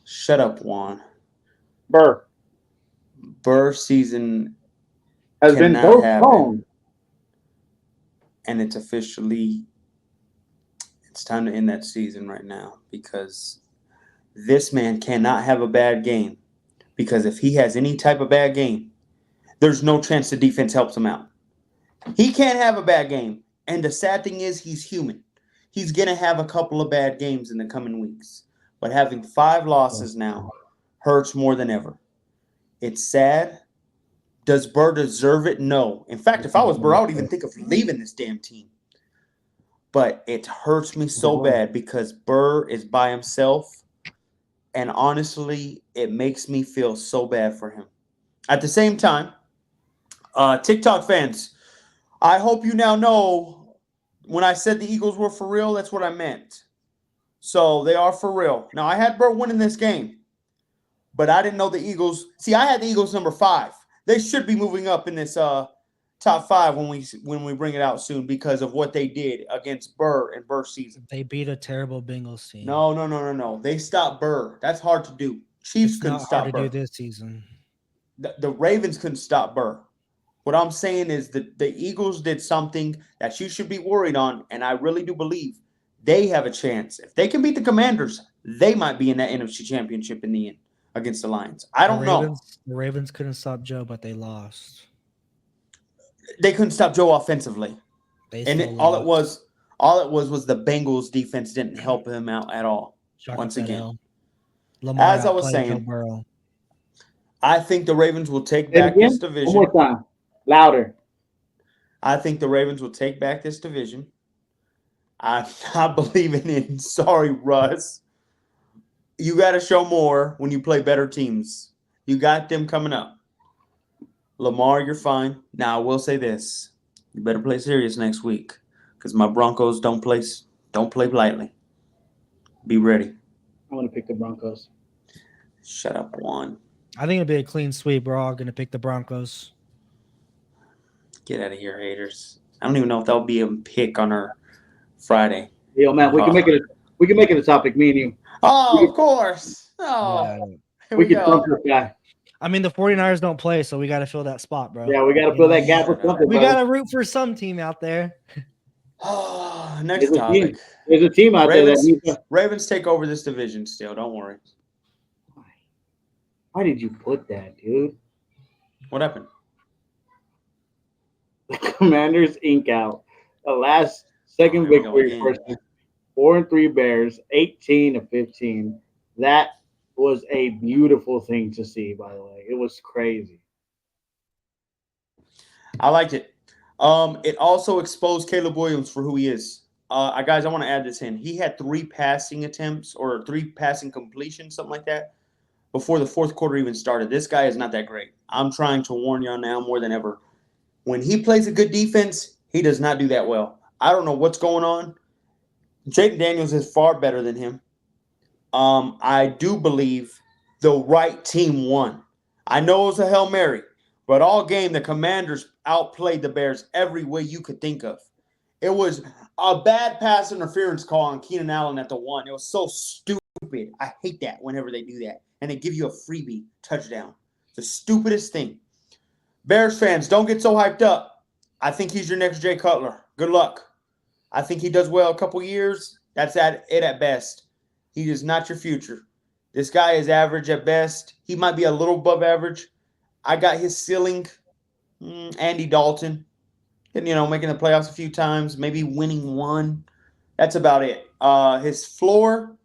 Shut up, Juan. Burr season has been postponed. And it's time to end that season right now because this man cannot have a bad game. Because if he has any type of bad game, there's no chance the defense helps him out. He can't have a bad game. And the sad thing is he's human. He's going to have a couple of bad games in the coming weeks. But having 5 losses now hurts more than ever. It's sad. Does Burr deserve it? No. In fact, if I was Burr, I would even think of leaving this damn team. But it hurts me so bad because Burr is by himself. And honestly, it makes me feel so bad for him. At the same time, TikTok fans, I hope you now know when I said the Eagles were for real, that's what I meant. So they are for real. Now, I had Burr winning this game, but I didn't know the Eagles. See, I had the Eagles number 5. They should be moving up in this top 5 when we bring it out soon because of what they did against Burr in Burr's season. They beat a terrible Bengals team. No. They stopped Burr. That's hard to do. Chiefs couldn't stop Burr. Hard to do this season. The Ravens couldn't stop Burr. What I'm saying is that the Eagles did something that you should be worried on, and I really do believe they have a chance. If they can beat the Commanders, they might be in that NFC Championship in the end against the Lions. I don't know. The Ravens couldn't stop Joe, but they lost. They couldn't stop Joe offensively. All it was the Bengals defense didn't help him out at all. Once again. As I was saying, I think the Ravens will take back this division. One more time. Louder. I think the Ravens will take back this division. I'm not believing in sorry, Russ. You got to show more when you play better teams. You got them coming up. Lamar, you're fine. Now, I will say this. You better play serious next week because my Broncos don't play lightly. Be ready. I want to pick the Broncos. Shut up, Juan. I think it'll be a clean sweep. We're all going to pick the Broncos. Get out of here, haters. I don't even know if that'll be a pick on our Friday. Yo, man, we can make it a topic, me and you. Oh, of course. Oh, yeah. We can trump this guy. I mean, the 49ers don't play, so we got to fill that spot, bro. Yeah, we got to fill that gap or something. We got to root for some team out there. Oh, next topic. There's a team out there that needs to... Ravens take over this division still. Don't worry. Why did you put that, dude? What happened? The Commanders ink out. The last second victory for 4-3 Bears, 18-15. That was a beautiful thing to see, by the way. It was crazy. I liked it. It also exposed Caleb Williams for who he is. Guys, I want to add this in. He had 3 passing attempts or 3 passing completions, something like that, before the fourth quarter even started. This guy is not that great. I'm trying to warn y'all now more than ever. When he plays a good defense, he does not do that well. I don't know what's going on. Jaden Daniels is far better than him. I do believe the right team won. I know it was a Hail Mary, but all game the Commanders outplayed the Bears every way you could think of. It was a bad pass interference call on Keenan Allen at the 1. It was so stupid. I hate that whenever they do that. And they give you a freebie touchdown. It's the stupidest thing. Bears fans, don't get so hyped up. I think he's your next Jay Cutler. Good luck. I think he does well a couple years. That's it at best. He is not your future. This guy is average at best. He might be a little above average. I got his ceiling, Andy Dalton. And, making the playoffs a few times, maybe winning one. That's about it. His floor,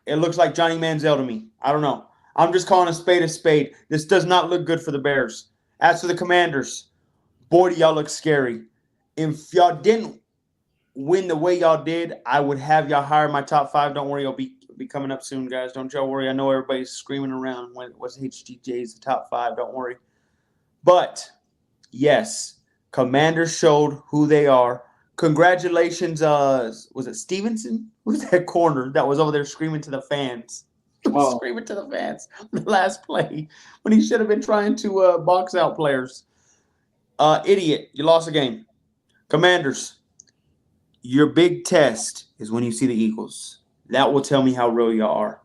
it looks like Johnny Manziel to me. I don't know. I'm just calling a spade a spade. This does not look good for the Bears. As for the Commanders, boy, do y'all look scary. If y'all didn't win the way y'all did, I would have y'all hire my top 5. Don't worry, I'll be coming up soon, guys. Don't y'all worry. I know everybody's screaming around when what's HGJ's the top 5. Don't worry. But, yes, Commanders showed who they are. Congratulations, was it Stevenson? Who's that corner that was over there screaming to the fans? Screaming to the fans on the last play when he should have been trying to box out players. Idiot, you lost a game. Commanders, your big test is when you see the Eagles. That will tell me how real you are.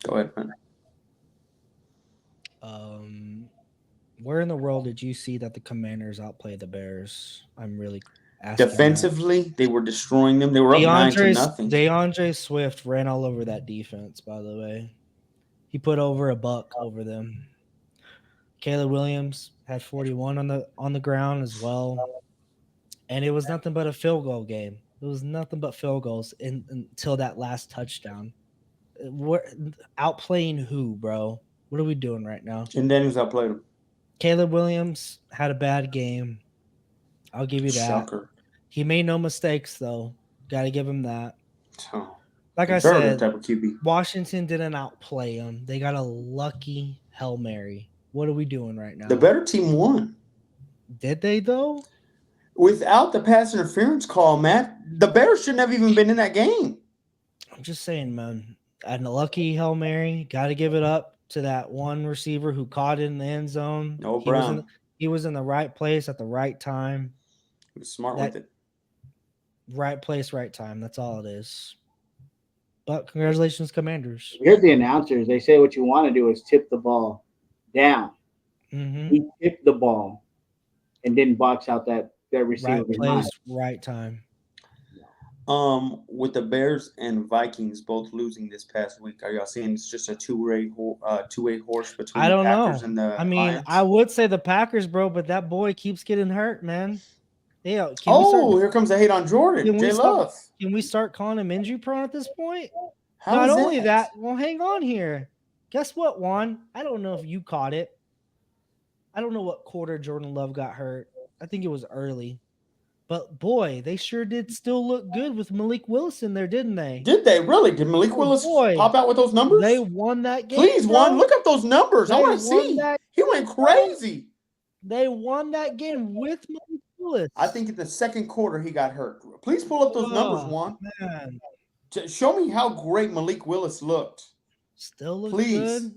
Go ahead, man. Where in the world did you see that the Commanders outplayed the Bears? I'm really asking. Defensively, they were destroying them. They were up 9-0. DeAndre Swift ran all over that defense, by the way. He put over a buck over them. Caleb Williams had 41 on the ground as well. And it was nothing but a field goal game. It was nothing but field goals until that last touchdown. We're outplaying who, bro? What are we doing right now? Jim Daniels outplayed him. Caleb Williams had a bad game. I'll give you that. Shocker. He made no mistakes, though. Got to give him that. Oh, like I said, type of QB. Washington didn't outplay him. They got a lucky Hail Mary. What are we doing right now? The better team won. Did they, though? Without the pass interference call, Matt, the Bears shouldn't have even been in that game. I'm just saying, man. And a lucky Hail Mary. Got to give it up to that one receiver who caught it in the end zone. No, Brown. He was in the right place at the right time. He was smart with it. Right place, right time. That's all it is. But congratulations, Commanders. Here's the announcers. They say what you want to do is tip the ball down. Mm-hmm. He tipped the ball and didn't box out that receiver. Right place, right time. With the Bears and Vikings both losing this past week, are y'all seeing it's just a two-way horse between the Packers and the Lions? I would say the Packers, bro, but that boy keeps getting hurt, man. Yeah. Here comes the hate on Jordan. J Love. Can we start calling him injury prone at this point? Not only that, well, hang on here. Guess what, Juan? I don't know if you caught it. I don't know what quarter Jordan Love got hurt. I think it was early. But, boy, they sure did still look good with Malik Willis in there, didn't they? Did they really? Did Malik Willis pop out with those numbers? They won that game. Please, Juan, look up those numbers. I want to see. He went crazy. They won that game with Malik Willis. I think in the second quarter he got hurt. Please pull up those numbers, Juan. Man. Show me how great Malik Willis looked. Still looked good.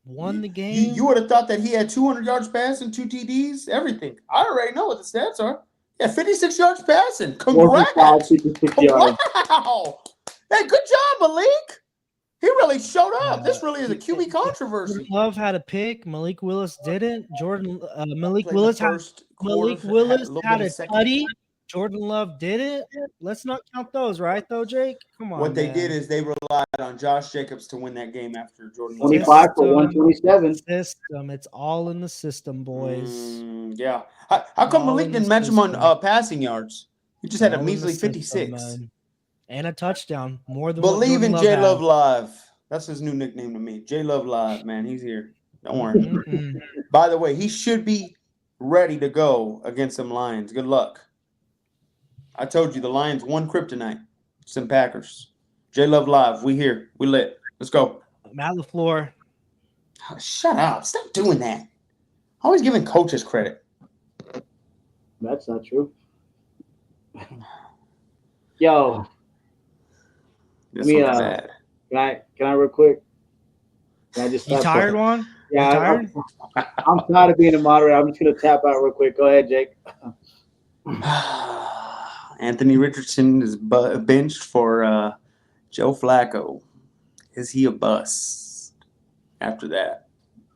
Won the game. You would have thought that he had 200 yards passing, 2 TDs, everything. I already know what the stats are. Yeah, 56 yards passing. Congrats. Wow. Hey, good job, Malik. He really showed up. This really is a QB controversy. Love had a pick. Malik Willis didn't. Malik Willis had a tutty. Jordan Love didn't. Let's not count those, right, though, Jake? Come on. What they did is they relied on Josh Jacobs to win that game after Jordan Love. 25 for 127. System. It's all in the system, boys. Yeah. How come Malik didn't match him on passing yards? He just had a measly 56. And a touchdown. More than Believe in J Love Live. That's his new nickname to me. J Love Live, man. He's here. Don't worry. Mm-hmm. By the way, he should be ready to go against some Lions. Good luck. I told you the Lions won kryptonite. Some Packers. J Love Live. We here. We lit. Let's go. Matt LaFleur. Oh, shut up. Stop doing that. Always giving coaches credit. That's not true. Yo, This me, one's bad. can I real quick? Can I just You tap tired, out? Juan? Yeah, You tired? I'm tired of being a moderator. I'm just gonna tap out real quick. Go ahead, Jake. Anthony Richardson is benched for Joe Flacco. Is he a bust after that?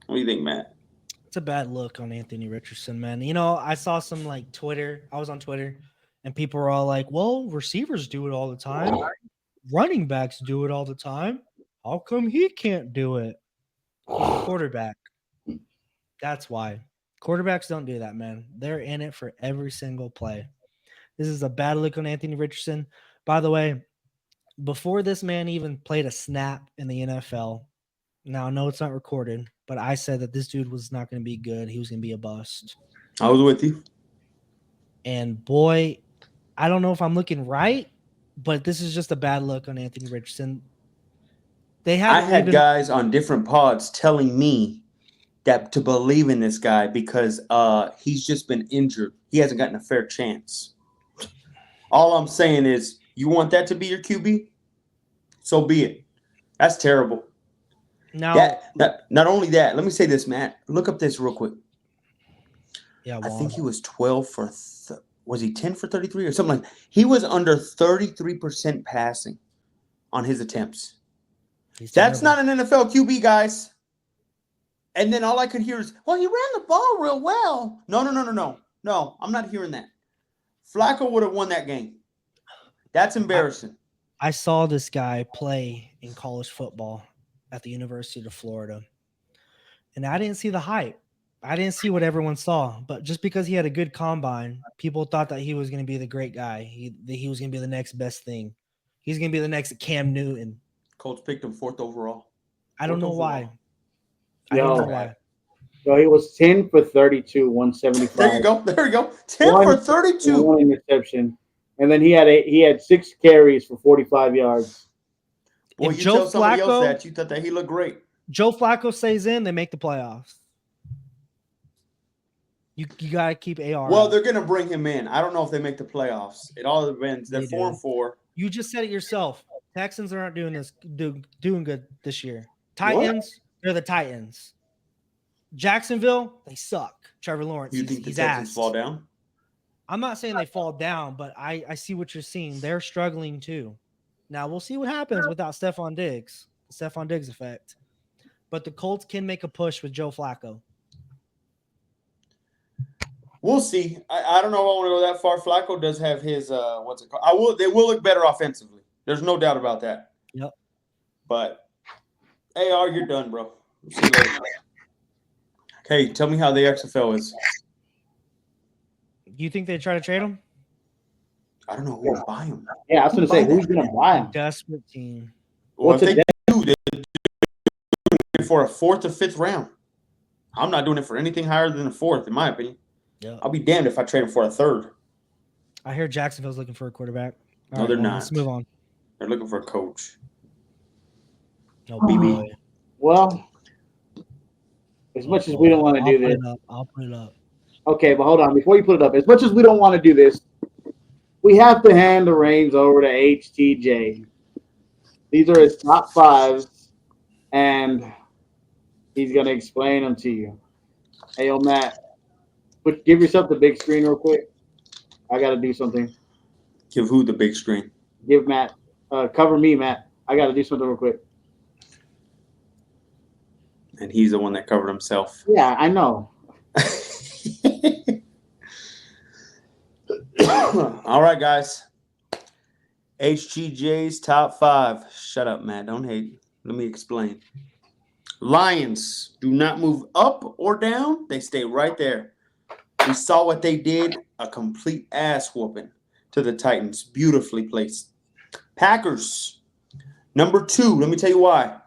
What do you think, Matt? It's a bad look on Anthony Richardson, man. You know, I saw some like Twitter. I was on Twitter, and people were all like, "Well, receivers do it all the time. Running backs do it all the time. How come he can't do it?" He's a quarterback. That's why. Quarterbacks don't do that, man. They're in it for every single play. This is a bad look on Anthony Richardson. By the way, before this man even played a snap in the NFL, now I know it's not recorded, but I said that this dude was not going to be good. He was going to be a bust. I was with you. And boy, I don't know if I'm looking right, but this is just a bad look on Anthony Richardson. I had guys on different pods telling me that to believe in this guy because he's just been injured. He hasn't gotten a fair chance. All I'm saying is, you want that to be your QB? So be it. That's terrible. Now, Not only that, let me say this, Matt. Look up this real quick. yeah, I think he was 12 for was he 10 for 33 or something like that? He was under 33% passing on his attempts. That's not an NFL QB, guys. And then all I could hear is, well, he ran the ball real well. No, I'm not hearing that. Flacco would have won that game. That's embarrassing. I saw this guy play in college football at the University of Florida, and I didn't see the hype. I didn't see what everyone saw, but just because he had a good combine, people thought that he was going to be the great guy. He was going to be the next best thing. He's going to be the next Cam Newton. Colts picked him 4th overall. I don't know why. Yo. I don't know why. So he was 10 for 32, 175. There you go. 10 for 32. One interception. And then he had 6 carries for 45 yards. Boy, If you Joe tell somebody Flacco- else that, you thought that he looked great. Joe Flacco stays in, they make the playoffs. You got to keep AR. Well, out. they're going to bring him in. I don't know if they make the playoffs. It all depends. They're They do. 4-4. You just said it yourself. Texans are not doing good this year. Titans, they're the Titans. Jacksonville, they suck. Trevor Lawrence, You think the he's Texans ass. fall down? I'm not saying they fall down, but I see what you're seeing. They're struggling too. Now we'll see what happens without Stephon Diggs. The Stephon Diggs effect. But the Colts can make a push with Joe Flacco. We'll see. I don't know if I want to go that far. Flacco does have his what's it called? They will look better offensively. There's no doubt about that. Yep. But AR, you're done, bro. We'll see you later. Okay, tell me how the XFL is. You think they try to trade him? I don't know who will buy him. Yeah, I was going to say, who's going to buy him? Desperate team. Well, if they do, they're doing it for a 4th or 5th round. I'm not doing it for anything higher than a 4th, in my opinion. Yeah. I'll be damned if I trade him for a 3rd. I hear Jacksonville's looking for a quarterback. All No, they're well, not. Let's move on. They're looking for a coach. No, B-boy. Well, as much as we don't want to do this. I'll put it up. Okay, but hold on. Before you put it up, as much as we don't want to do this, we have to hand the reins over to HTJ. These are his top 5s, and he's going to explain them to you. Hey, yo, Matt, give yourself the big screen real quick. I got to do something. Give who the big screen? Give Matt. Cover me, Matt. I got to do something real quick. And he's the one that covered himself. Yeah, I know. All right, guys. HGJ's top 5. Shut up, Matt. Don't hate. Let me explain. Lions do not move up or down. They stay right there. We saw what they did. A complete ass whooping to the Titans. Beautifully placed. Packers. Number 2. Let me tell you why.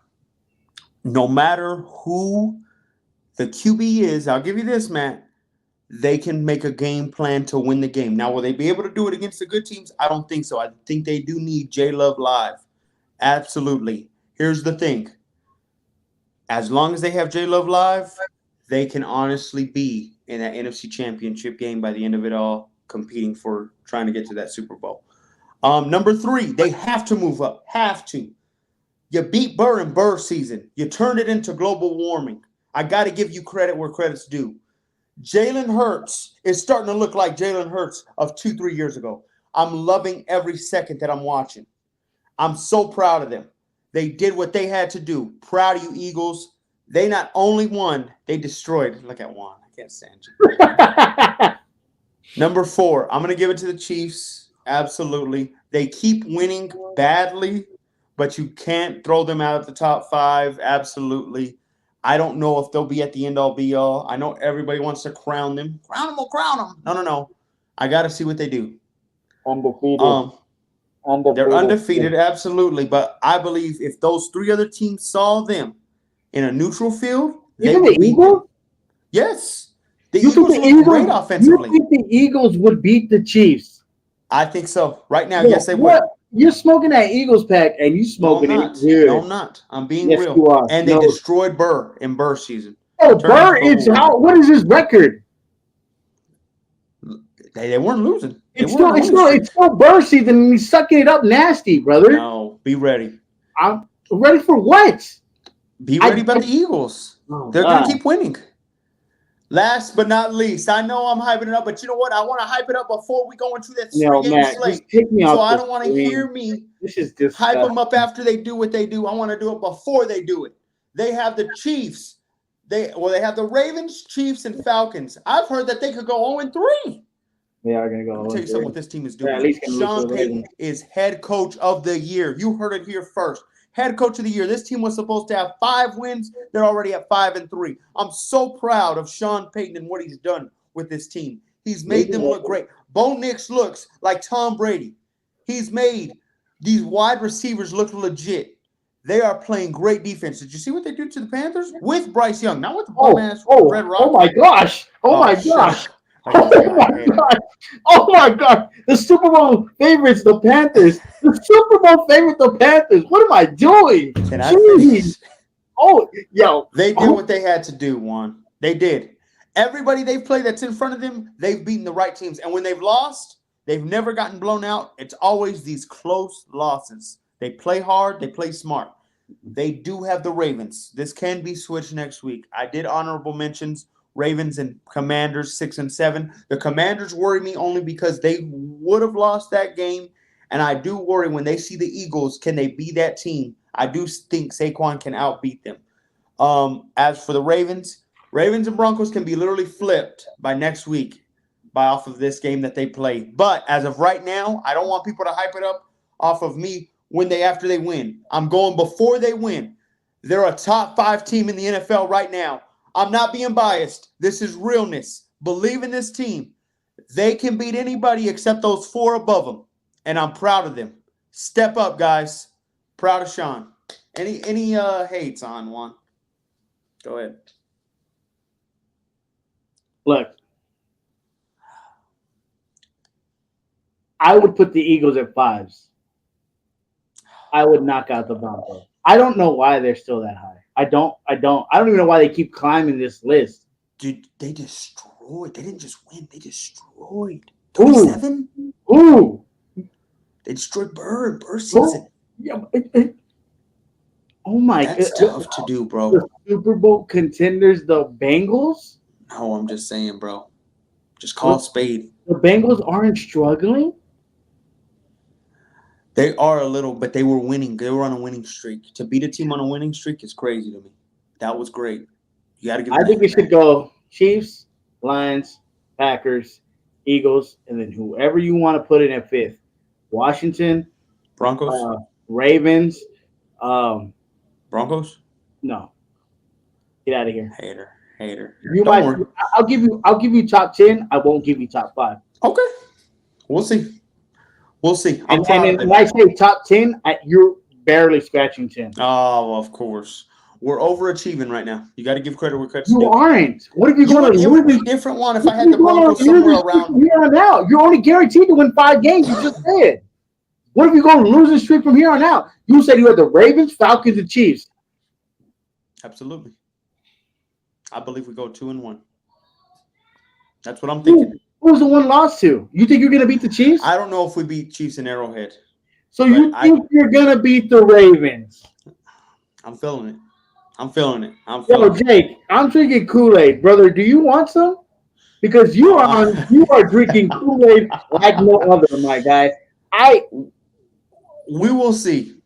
No matter who the QB is, I'll give you this, Matt. They can make a game plan to win the game. Now, will they be able to do it against the good teams? I don't think so. I think they do need J Love live. Absolutely. Here's the thing. As long as they have J Love live, they can honestly be in that NFC Championship game by the end of it all. competing for trying to get to that Super Bowl. Number 3, they have to move up. Have to. You beat Burr in Burr season. You turned it into global warming. I got to give you credit where credit's due. Jalen Hurts is starting to look like Jalen Hurts of 2-3 years ago. I'm loving every second that I'm watching. I'm so proud of them. They did what they had to do. Proud of you, Eagles. They not only won, they destroyed. Look at Juan. I can't stand you. Number 4, I'm going to give it to the Chiefs. Absolutely. They keep winning badly, but you can't throw them out of the top 5. Absolutely. I don't know if they'll be at the end-all, be-all. I know everybody wants to crown them. Crown them or crown them. No. I got to see what they do. Undefeated. They're undefeated, absolutely. But I believe if those 3 other teams saw them in a neutral field, they would beat them. Yes. The Eagles look great offensively. You think the Eagles would beat the Chiefs? I think so. Right now, yes, they would. You're smoking that Eagles pack, and you smoking it here. No, I'm not. I'm being Yes, real. you are. And they destroyed Burr in Burr season. Oh, Burr is how? What is his record? They weren't losing. It's still Burr season, and he's sucking it up nasty, brother. No, be ready. I'm ready for what? Be ready about the Eagles. They're going to keep winning. Last but not least, I know I'm hyping it up, but you know what? I want to hype it up before we go into that 3-game slate. So I don't want to hear me hype them up after they do what they do. I want to do it before they do it. They have the Chiefs. They have the Ravens, Chiefs, and Falcons. I've heard that they could go 0-3. They are going to go. Let me tell you something what this team is doing. Sean Payton is head coach of the year. You heard it here first. Head coach of the year. This team was supposed to have 5 wins. They're already at 5-3. I'm so proud of Sean Payton and what he's done with this team. He's made them look great. Bo Nix looks like Tom Brady. He's made these wide receivers look legit. They are playing great defense. Did you see what they do to the Panthers? With Bryce Young, not with the bum-ass Red Rock. Oh, my gosh. Oh, my gosh. Oh my God! The Super Bowl favorites, the Panthers. The Super Bowl favorite, the Panthers. What am I doing? Oh, yo! They did what they had to do. Juan. They did. Everybody they've played that's in front of them, they've beaten the right teams. And when they've lost, they've never gotten blown out. It's always these close losses. They play hard. They play smart. They do have the Ravens. This can be switched next week. I did honorable mentions. Ravens and Commanders 6-7. The Commanders worry me only because they would have lost that game, and I do worry when they see the Eagles. Can they be that team? I do think Saquon can outbeat them. As for the Ravens and Broncos can be literally flipped by next week off of this game that they play. But as of right now, I don't want people to hype it up off of me after they win. I'm going before they win. They're a top 5 team in the NFL right now. I'm not being biased. This is realness. Believe in this team. They can beat anybody except those 4 above them, and I'm proud of them. Step up, guys. Proud of Sean. Any hates on Juan? Go ahead. Look, I would put the Eagles at 5s. I would knock out the Broncos. I don't know why they're still that high. I don't even know why they keep climbing this list. Dude, they destroyed. They didn't just win. They destroyed. 27? Ooh. They destroyed Burr season. Yeah. Oh, my God. That's tough to do, bro. The Super Bowl contenders, the Bengals? No, I'm just saying, bro. Just call spade. The Bengals aren't struggling? They are a little, but they were winning. They were on a winning streak. To beat a team on a winning streak is crazy to me. That was great. You got to give. I think we should go Chiefs, Lions, Packers, Eagles, and then whoever you want to put in at 5th. Washington, Broncos, Ravens, Broncos. No, get out of here. Hater. I'll give you top 10. I won't give you top 5. Okay, we'll see. And when I say top 10, you're barely scratching 10. Oh, of course. We're overachieving right now. You got to give credit where credit's due. You aren't. What if you're going to lose? It would be a different one if I had the Broncos somewhere around. From here on out, you're only guaranteed to win 5 games. You just said. What if you're going to lose a streak from here on out? You said you had the Ravens, Falcons, and Chiefs. Absolutely. I believe we go 2-1. That's what I'm thinking. Who's the one lost to? You think you're gonna beat the Chiefs? I don't know if we beat Chiefs in Arrowhead. So you think you're gonna beat the Ravens? I'm feeling it. I'm feeling it. Yo, Jake, I'm drinking Kool-Aid, brother. Do you want some? Because you are drinking Kool-Aid like no other, my guy. We will see.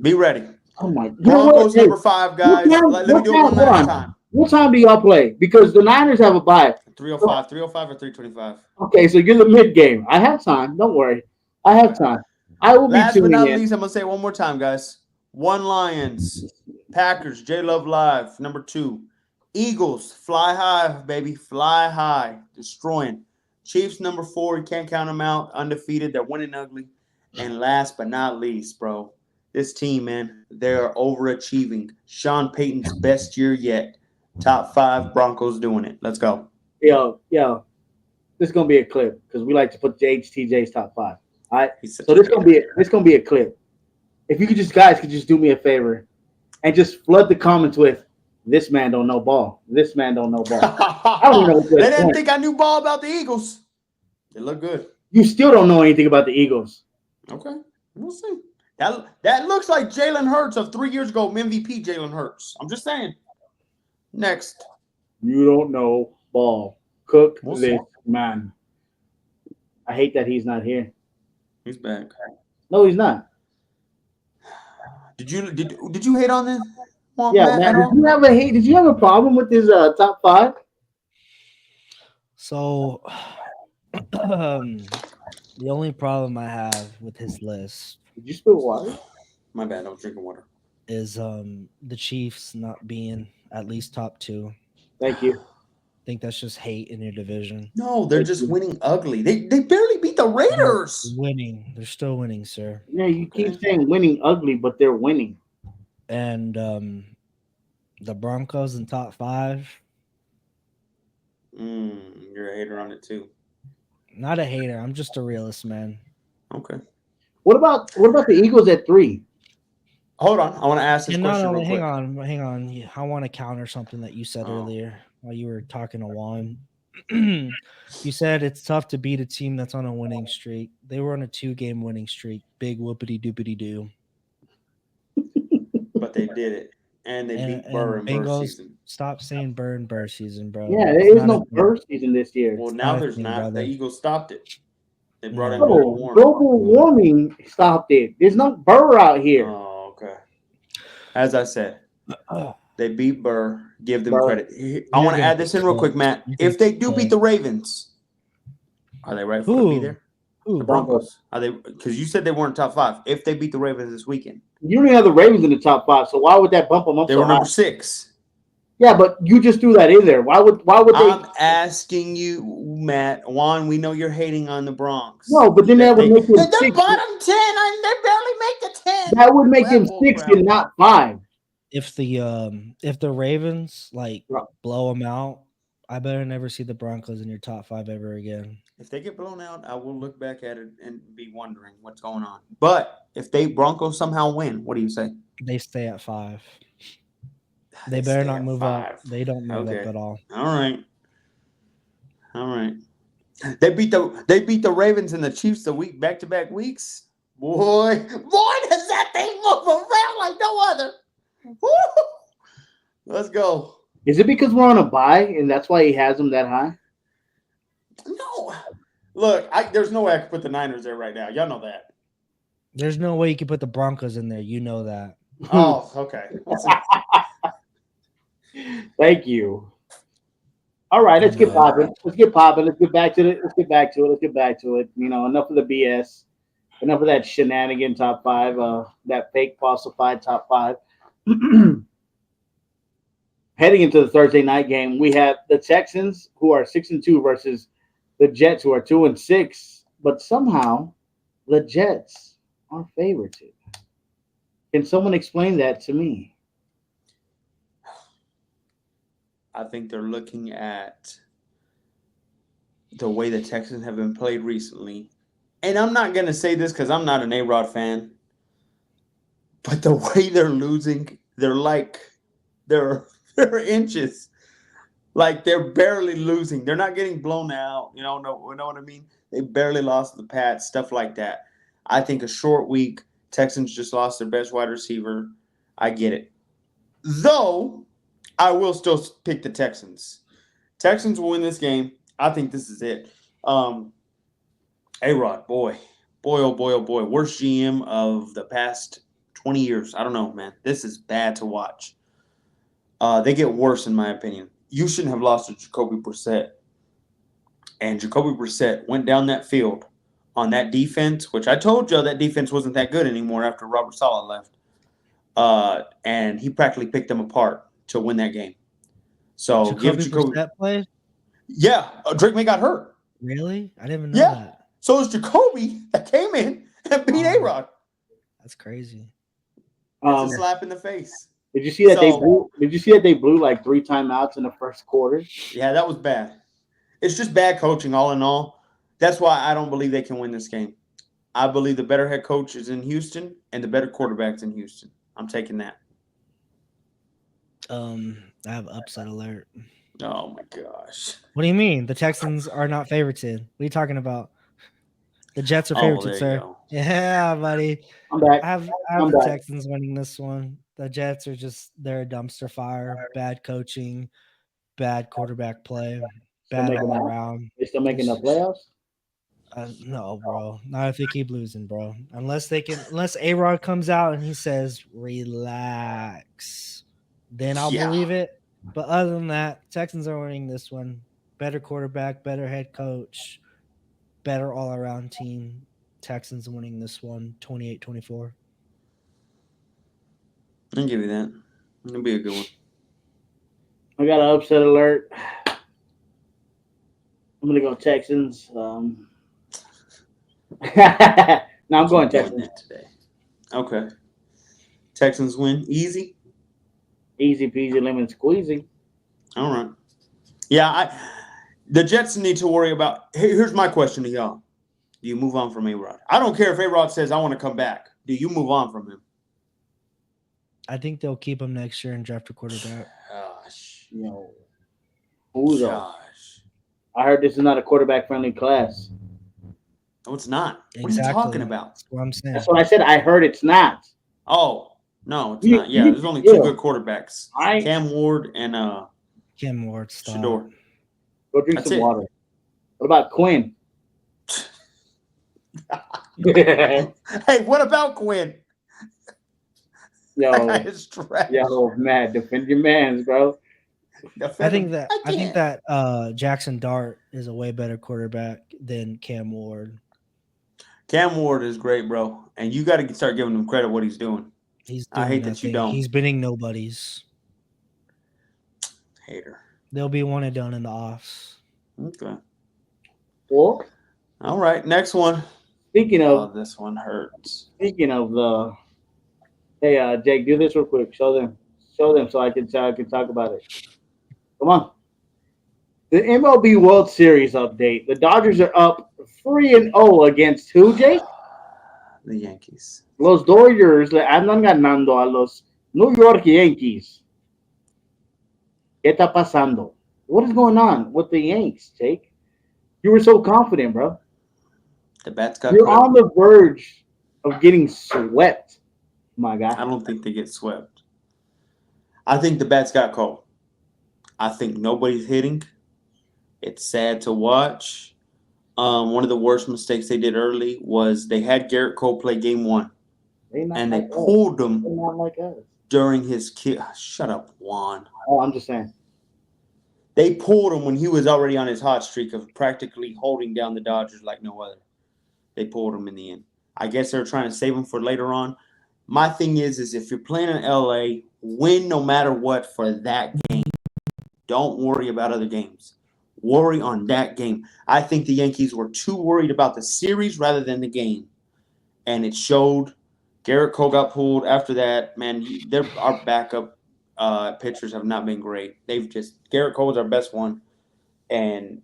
Be ready. Oh my God. Broncos number 5, guys. Let me do it one last time. What time do y'all play? Because the Niners have a bye. 3:05 or 3:25. Okay, so you're the mid game. I have time. Don't worry. I have time. I will be Last but tuning not in. least, I'm gonna say it one more time, guys. 1 Lions, Packers, J Love Live. Number 2, Eagles, fly high, baby, fly high, destroying. Chiefs number 4, you can't count them out, undefeated, they're winning ugly. And last but not least, bro, this team, man, they're overachieving. Sean Payton's best year yet. Top 5 Broncos doing it. Let's go. Yo, this is gonna be a clip because we like to put HTJ's top 5. All right, so this gonna be a clip. If you guys could just do me a favor and just flood the comments with "This man don't know ball. This man don't know ball." I don't know. They didn't think I knew ball about the Eagles. They look good. You still don't know anything about the Eagles. Okay, we'll see. That looks like Jalen Hurts of 3 years ago, MVP Jalen Hurts. I'm just saying. Next. You don't know ball. Cook We'll this see. man. I hate that he's not here. He's back. No, he's not. Did you hate on this? Yeah, man. Did you have a problem with his top 5? So, the only problem I have with his list Did you spill water? My bad. I was drinking water. is the Chiefs not being at least top 2. Thank you. I think that's just hate in your division. No, they're just winning ugly. They barely beat the Raiders. Winning. They're still winning, sir. Yeah, you keep saying winning ugly, but they're winning. And the Broncos in top 5. You're a hater on it too. Not a hater. I'm just a realist, man. Okay. What about the Eagles at 3? Hold on. I want to ask this question real quick. Hang on. I want to counter something that you said earlier while you were talking to Juan. You said it's tough to beat a team that's on a winning streak. They were on a 2-game winning streak. Big whoopity doopity doo. But they did it. And they beat Burr in Burr season. Stop saying Burr and Burr season, bro. Yeah, there is no Burr season this year. Well, now there's not. Brother. The Eagles stopped it. They brought in No, global warming. global warming stopped it. There's no Burr out here. Oh, okay. As I said, they beat Burr. Give them Burr. credit. I want to add this in real quick, Matt. If they do beat the Ravens, are they right for to be there? The Broncos. Are they? Because you said they weren't top 5. If they beat the Ravens this weekend, You don't even have the Ravens in the top 5, so why would that bump them up? they so were number high? 6. Yeah, but you just threw that in there. Why would they? I'm asking you, Matt. Juan, we know you're hating on the Bronx. No, but then that would make them They're 6. bottom 10. They barely make the 10. That would make them 6 and not 5. If the Ravens blow them out, I better never see the Broncos in your top 5 ever again. If they get blown out, I will look back at it and be wondering what's going on. But if they Broncos somehow win, what do you say? They stay at 5. They better not move up. They don't move up at all. All right. They beat the Ravens and the Chiefs the week back-to-back weeks. Boy, does that thing move around like no other. Woo! Let's go. Is it because we're on a bye and that's why he has them that high? No. Look, there's no way I could put the Niners there right now. Y'all know that. There's no way you can put the Broncos in there. You know that. Oh, okay. Thank you. All right, let's get popping. Let's get back to it. You know, enough of the BS. Enough of that shenanigan top 5, that fake falsified top 5. Heading into the Thursday night game, we have the Texans who are 6-2 versus the Jets who are 2-6. But somehow the Jets are favorited. Can someone explain that to me? I think they're looking at the way the Texans have been played recently. And I'm not going to say this because I'm not an A-Rod fan. But the way they're losing, they're inches. Like they're barely losing. They're not getting blown out. You know what I mean? They barely lost to the Pats, stuff like that. I think a short week. Texans just lost their best wide receiver. I get it. Though, I will still pick the Texans. Texans will win this game. I think this is it. A-Rod, boy, oh boy. Worst GM of the past 20 years. I don't know, man. This is bad to watch. They get worse, in my opinion. You shouldn't have lost to Jacoby Brissett. And Jacoby Brissett went down that field on that defense, which I told you that defense wasn't that good anymore after Robert Saleh left. And he practically picked them apart to win that game. So give Jacoby Brissett play? Yeah, Drake May got hurt. Really? I didn't even know that. So it's Jacoby that came in and beat A-Rod. That's crazy. It's a slap in the face. Did you see that they blew like 3 timeouts in the first quarter? Yeah, that was bad. It's just bad coaching all in all. That's why I don't believe they can win this game. I believe the better head coach is in Houston and the better quarterback's in Houston. I'm taking that. I have upset alert. Oh my gosh. What do you mean? The Texans are not favorited. What are you talking about? The Jets are favorited, sir. Go. Yeah, buddy. I'm back. I have the Texans winning this one. The Jets are they're a dumpster fire. Bad coaching, bad quarterback play, bad all around. They still making the playoffs? No, bro. Not if they keep losing, bro. Unless A-Rod comes out and he says, relax, then I'll believe it. But other than that, Texans are winning this one. Better quarterback, better head coach, better all-around team. Texans winning this one, 28-24. I'll give you that. It'll be a good one. I got an upset alert. I'm going to go Texans. No, I'm going Texans today. Okay. Texans win. Easy? Easy peasy lemon squeezy. All right. Yeah, the Jets need to worry about. Here's my question to y'all. Do you move on from A-Rod? I don't care if A-Rod says, I want to come back. Do you move on from him? I think they'll keep him next year and draft a quarterback. Gosh. Yo. Who's gosh. I heard this is not a quarterback-friendly class. No, it's not. Exactly. What are you talking about? That's what I'm saying. That's what I said. I heard it's not. Oh, no, it's not. Yeah, there's only 2 good quarterbacks. Cam Ward and Cam Ward. Stop. Shador. Go drink some water. What about Quinn? Hey, what about Quinn? Yo, man, defend your mans, bro. I think that Jackson Dart is a way better quarterback than Cam Ward. Cam Ward is great, bro, and you got to start giving him credit what he's doing. I hate that you don't. He's binning nobodies. Hater. They'll be one and done in the offs. Okay. Well, all right, next one. Speaking of, this one hurts. Speaking of hey, Jake, do this real quick. Show them, so I can talk about it. Come on. The MLB World Series update. The Dodgers are up 3-0 against who, Jake? The Yankees. Los Dodgers le andan ganando a los New York Yankees. ¿Qué está pasando? What is going on with the Yanks, Jake? You were so confident, bro. The bats got You're on the verge of getting swept, my guy. I don't think they get swept. I think the bats got cold. I think nobody's hitting. It's sad to watch. One of the worst mistakes they did early was they had Garrett Cole play game 1. And they pulled him during his shut up, Juan. Oh, I'm just saying. They pulled him when he was already on his hot streak of practically holding down the Dodgers like no other. They pulled him in the end. I guess they're trying to save him for later on. My thing is if you're playing in LA, win no matter what for that game. Don't worry about other games. Worry on that game. I think the Yankees were too worried about the series rather than the game. And it showed. Garrett Cole got pulled after that. Man, our backup pitchers have not been great. Garrett Cole is our best one. And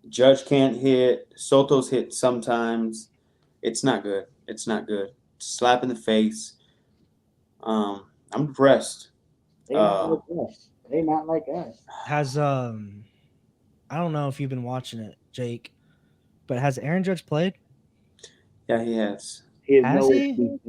Judge can't hit. Soto's hit sometimes. It's not good. It's not good. Slap in the face. I'm depressed. They not like us. Has I don't know if you've been watching it, Jake, but has Aaron Judge played? Yeah, he has. He has Has no he? excuse.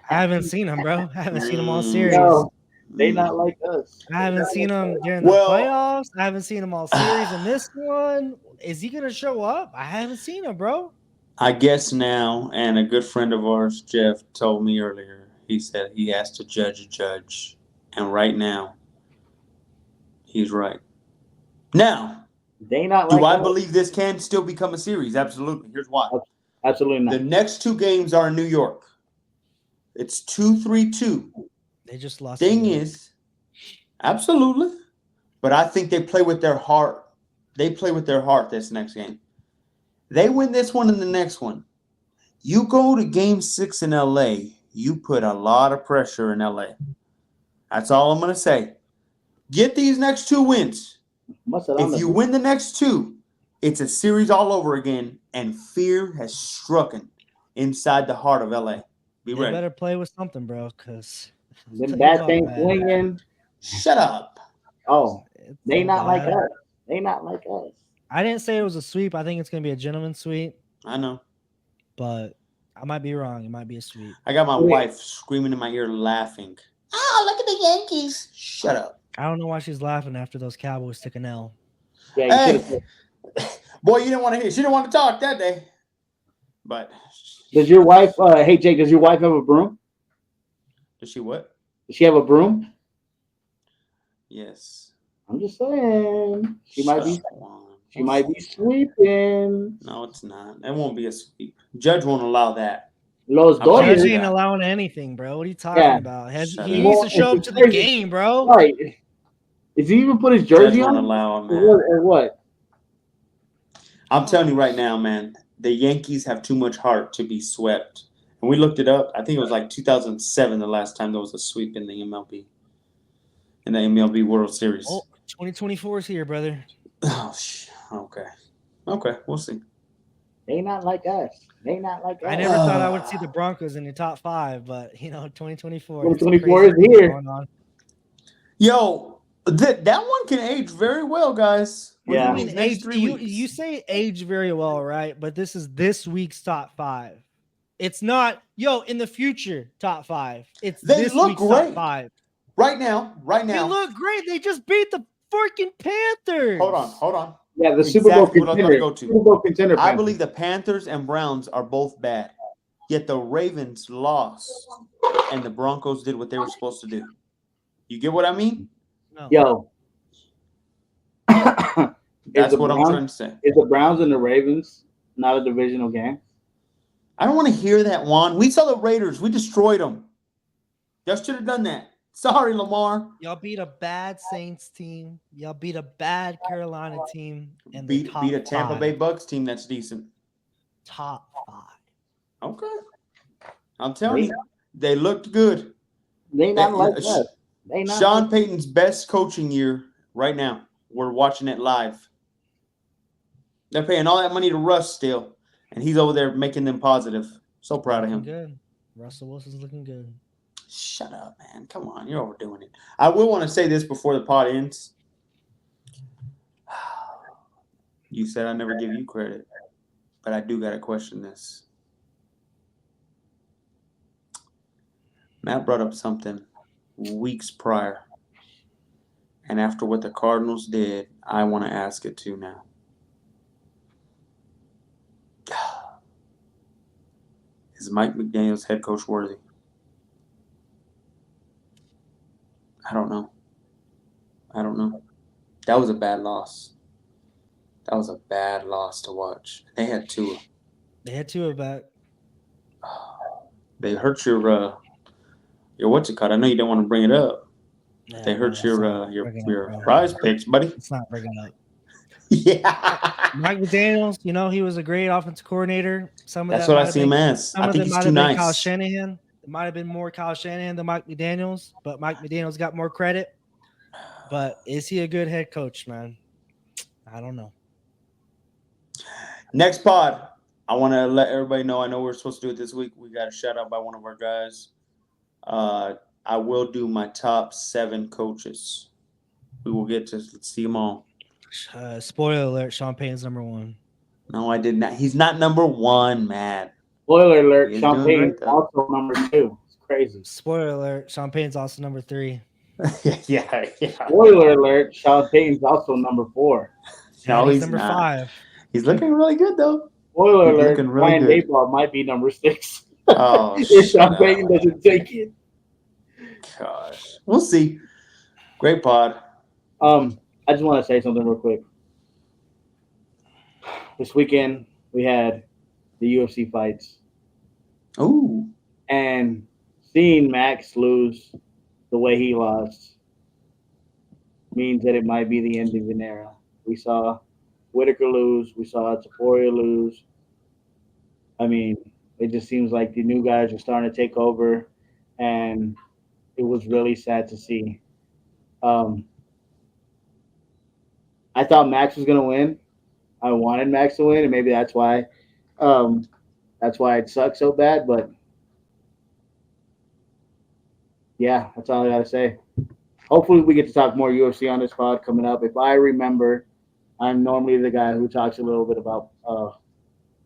I haven't seen him, bro. I haven't seen him all Mm, series. No, they not like us. I haven't seen him during the Well- playoffs. I haven't seen him all series in this one. Is he gonna show up? I haven't seen him, bro. I guess now, and a good friend of ours, Jeff, told me earlier. He said he has to judge a judge, and right now, he's right. Now, They not do like I us. believe this can still become a series? Absolutely. Here's why. Absolutely not. The next two games are in New York. It's 2-3-2. They just lost. Thing to New York. is, absolutely. But I think they play with their heart. They play with their heart this next game. They win this one and the next one. You go to game 6 in LA, you put a lot of pressure in LA. That's all I'm going to say. Get these next two wins. If you win the next two, it's a series all over again, and fear has struck inside the heart of LA. Be They ready. better play with something, bro. Because them bad things swinging. Shut up. Oh, they not like bad. us. They not like us. I didn't say it was a sweep. I think it's gonna be a gentleman's sweep, I know. but I might be wrong. It might be a sweep. I got my Wait. wife screaming in my ear, laughing. Oh, look at the Yankees. Shut up. I don't know why she's laughing after those Cowboys took an L. Yeah, you Hey, should've- boy, you didn't want to hear. She didn't want to talk that day. But Does your wife? Hey Jake, does your wife have a broom? does she what? Does she have a broom? Yes. I'm just saying. She might be. Shut up, Juan. She might be sweeping. No, it's not. It won't be a sweep. Judge won't allow that. Los I'm Judge Dodgers. sorry. ain't Yeah. allowing anything, bro. What are you talking Yeah. about? Shut He up. needs to show up to the Crazy. game, bro. Right. Does he even put his Judge jersey won't on? allow it, man. Or what? I'm telling you right now, man. The Yankees have too much heart to be swept. And we looked it up. I think it was like 2007 the last time there was a sweep in the MLB. In the MLB World Series. Oh, 2024 is here, brother. Oh, okay. Okay, we'll see. They not like us. They not like us. I never thought I would see the Broncos in the top 5, but 2024. 2024 it's is here. going on. Yo, that one can age very well, guys. Yeah. I Within mean, these next age, 3 you weeks. say age very well, right? But this is this week's top 5. It's not in the future top 5. It's They this look week's great. top 5. Right now. They look great. They just beat the freaking Panthers. Hold on. Yeah, the Super Bowl Exactly what I was contender. gonna go to. Super Bowl contender. I Panthers. believe the Panthers and Browns are both bad. Yet the Ravens lost and the Broncos did what they were supposed to do. You get what I mean? No. Yo. That's what I'm trying to say. Is the Browns and the Ravens not a divisional game? I don't want to hear that, Juan. We saw the Raiders. We destroyed them. Y'all should have done that. Sorry, Lamar. Y'all beat a bad Saints team. Y'all beat a bad Carolina team. And Beat a Tampa Bay Bucks team that's decent. Top 5. Okay. I'm telling you, they looked good. They not They- like us. They not. Sean like- Payton's best coaching year right now. We're watching it live. They're paying all that money to Russ still, and he's over there making them positive. So proud of him. Good. Russell Wilson's looking good. Shut up, man. Come on, you're overdoing it. I will want to say this before the pod ends. You said I never give you credit, but I do got to question this. Matt brought up something weeks prior, and after what the Cardinals did, I want to ask it too now. Is Mike McDaniel's head coach worthy? I don't know. That was a bad loss. That was a bad loss to watch. They had Tua. They had Tua back. They hurt your what's it called? I know you don't want to bring it up. Yeah, They hurt that's your not bringing up, your bro. prize picks, buddy. It's not bringing up. Yeah. Mike McDaniels, he was a great offensive coordinator. Some of That's that what might I have see been- him as. Some I of think them he's might too have been Kyle nice. Shanahan. It might have been more Kyle Shanahan than Mike McDaniels, but Mike McDaniels got more credit. But is he a good head coach, man? I don't know. Next pod, I want to let everybody know. I know we're supposed to do it this week. We got a shout out by one of our guys. I will do my top 7 coaches We will get to see them all. Spoiler alert: Sean Payton's number one. No, I did not. He's not number one, Matt. Spoiler alert, He is Sean doing Payton great, though. also number 2. It's crazy. Spoiler alert: Sean Payton's also number 3. yeah. Spoiler alert, Sean Payton's also number 4. No, And he's he's number not. 5. He's looking really good, though. Spoiler He's alert, looking really Brian good. Daboll might be number 6. Oh, if Sean shut Payton up. doesn't take it. Gosh. We'll see. Great pod. I just want to say something real quick. This weekend we had the UFC fights, Ooh. and seeing Max lose the way he lost means that it might be the end of an era. We saw Whitaker lose. We saw Taporia lose. I mean, it just seems like the new guys are starting to take over, and it was really sad to see. I thought Max was going to win. I wanted Max to win, and maybe that's why it sucked so bad. But yeah, that's all I got to say. Hopefully, we get to talk more UFC on this pod coming up. If I remember, I'm normally the guy who talks a little bit about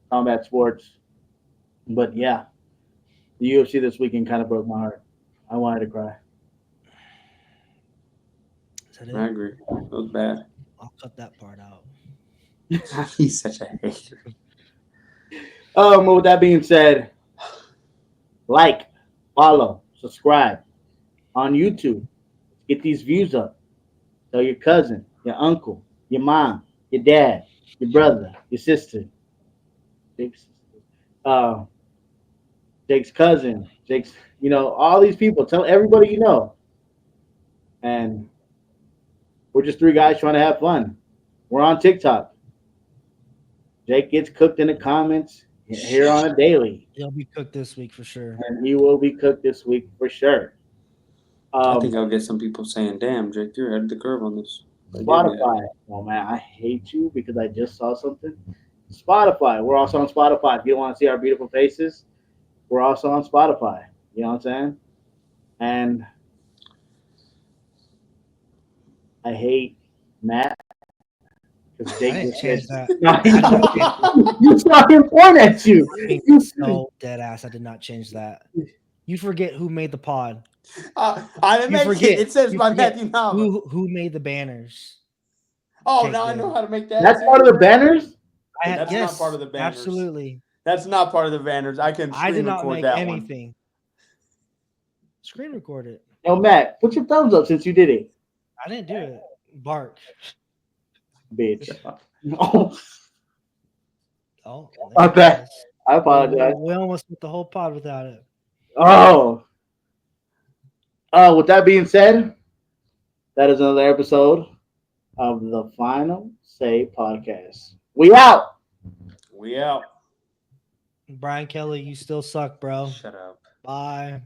combat sports. But yeah, the UFC this weekend kind of broke my heart. I wanted to cry. Is that it? I agree. That was bad. I'll cut that part out. He's such a hater. With that being said, like, follow, subscribe on YouTube. Get these views up. Tell your cousin, your uncle, your mom, your dad, your brother, your sister, Jake's cousin, all these people. Tell everybody you know. And we're just 3 guys trying to have fun. We're on TikTok. Jake gets cooked in the comments here on a daily. He'll be cooked this week for sure. And he will be cooked this week for sure. I think I'll get some people saying, damn, Jake, you're ahead of the curve on this. Spotify. Oh, man, I hate you because I just saw something. Spotify. We're also on Spotify. If you don't want to see our beautiful faces, we're also on Spotify. You know what I'm saying? And I hate Matt. I didn't change that. You saw him point at you. No, dead ass. I did not change that. You forget who made the pod. I didn't You make forget. it. It says You by forget Matthew Malva. Who made the banners? Oh, Jake now I did. know how to make that. That's too. part of the banners? That's Yes, not part of the banners. absolutely. That's not part of the banners. I can I screen did not record make that anything. Screen record it. Yo, Matt, put your thumbs up since you did it. I didn't do it. Bark. Bitch. one. Oh, My there it bad. is. I apologize. We almost put the whole pod without it. Oh. With that being said, that is another episode of the Final Say podcast. We out. We out. Brian Kelly, you still suck, bro. Shut up. Bye.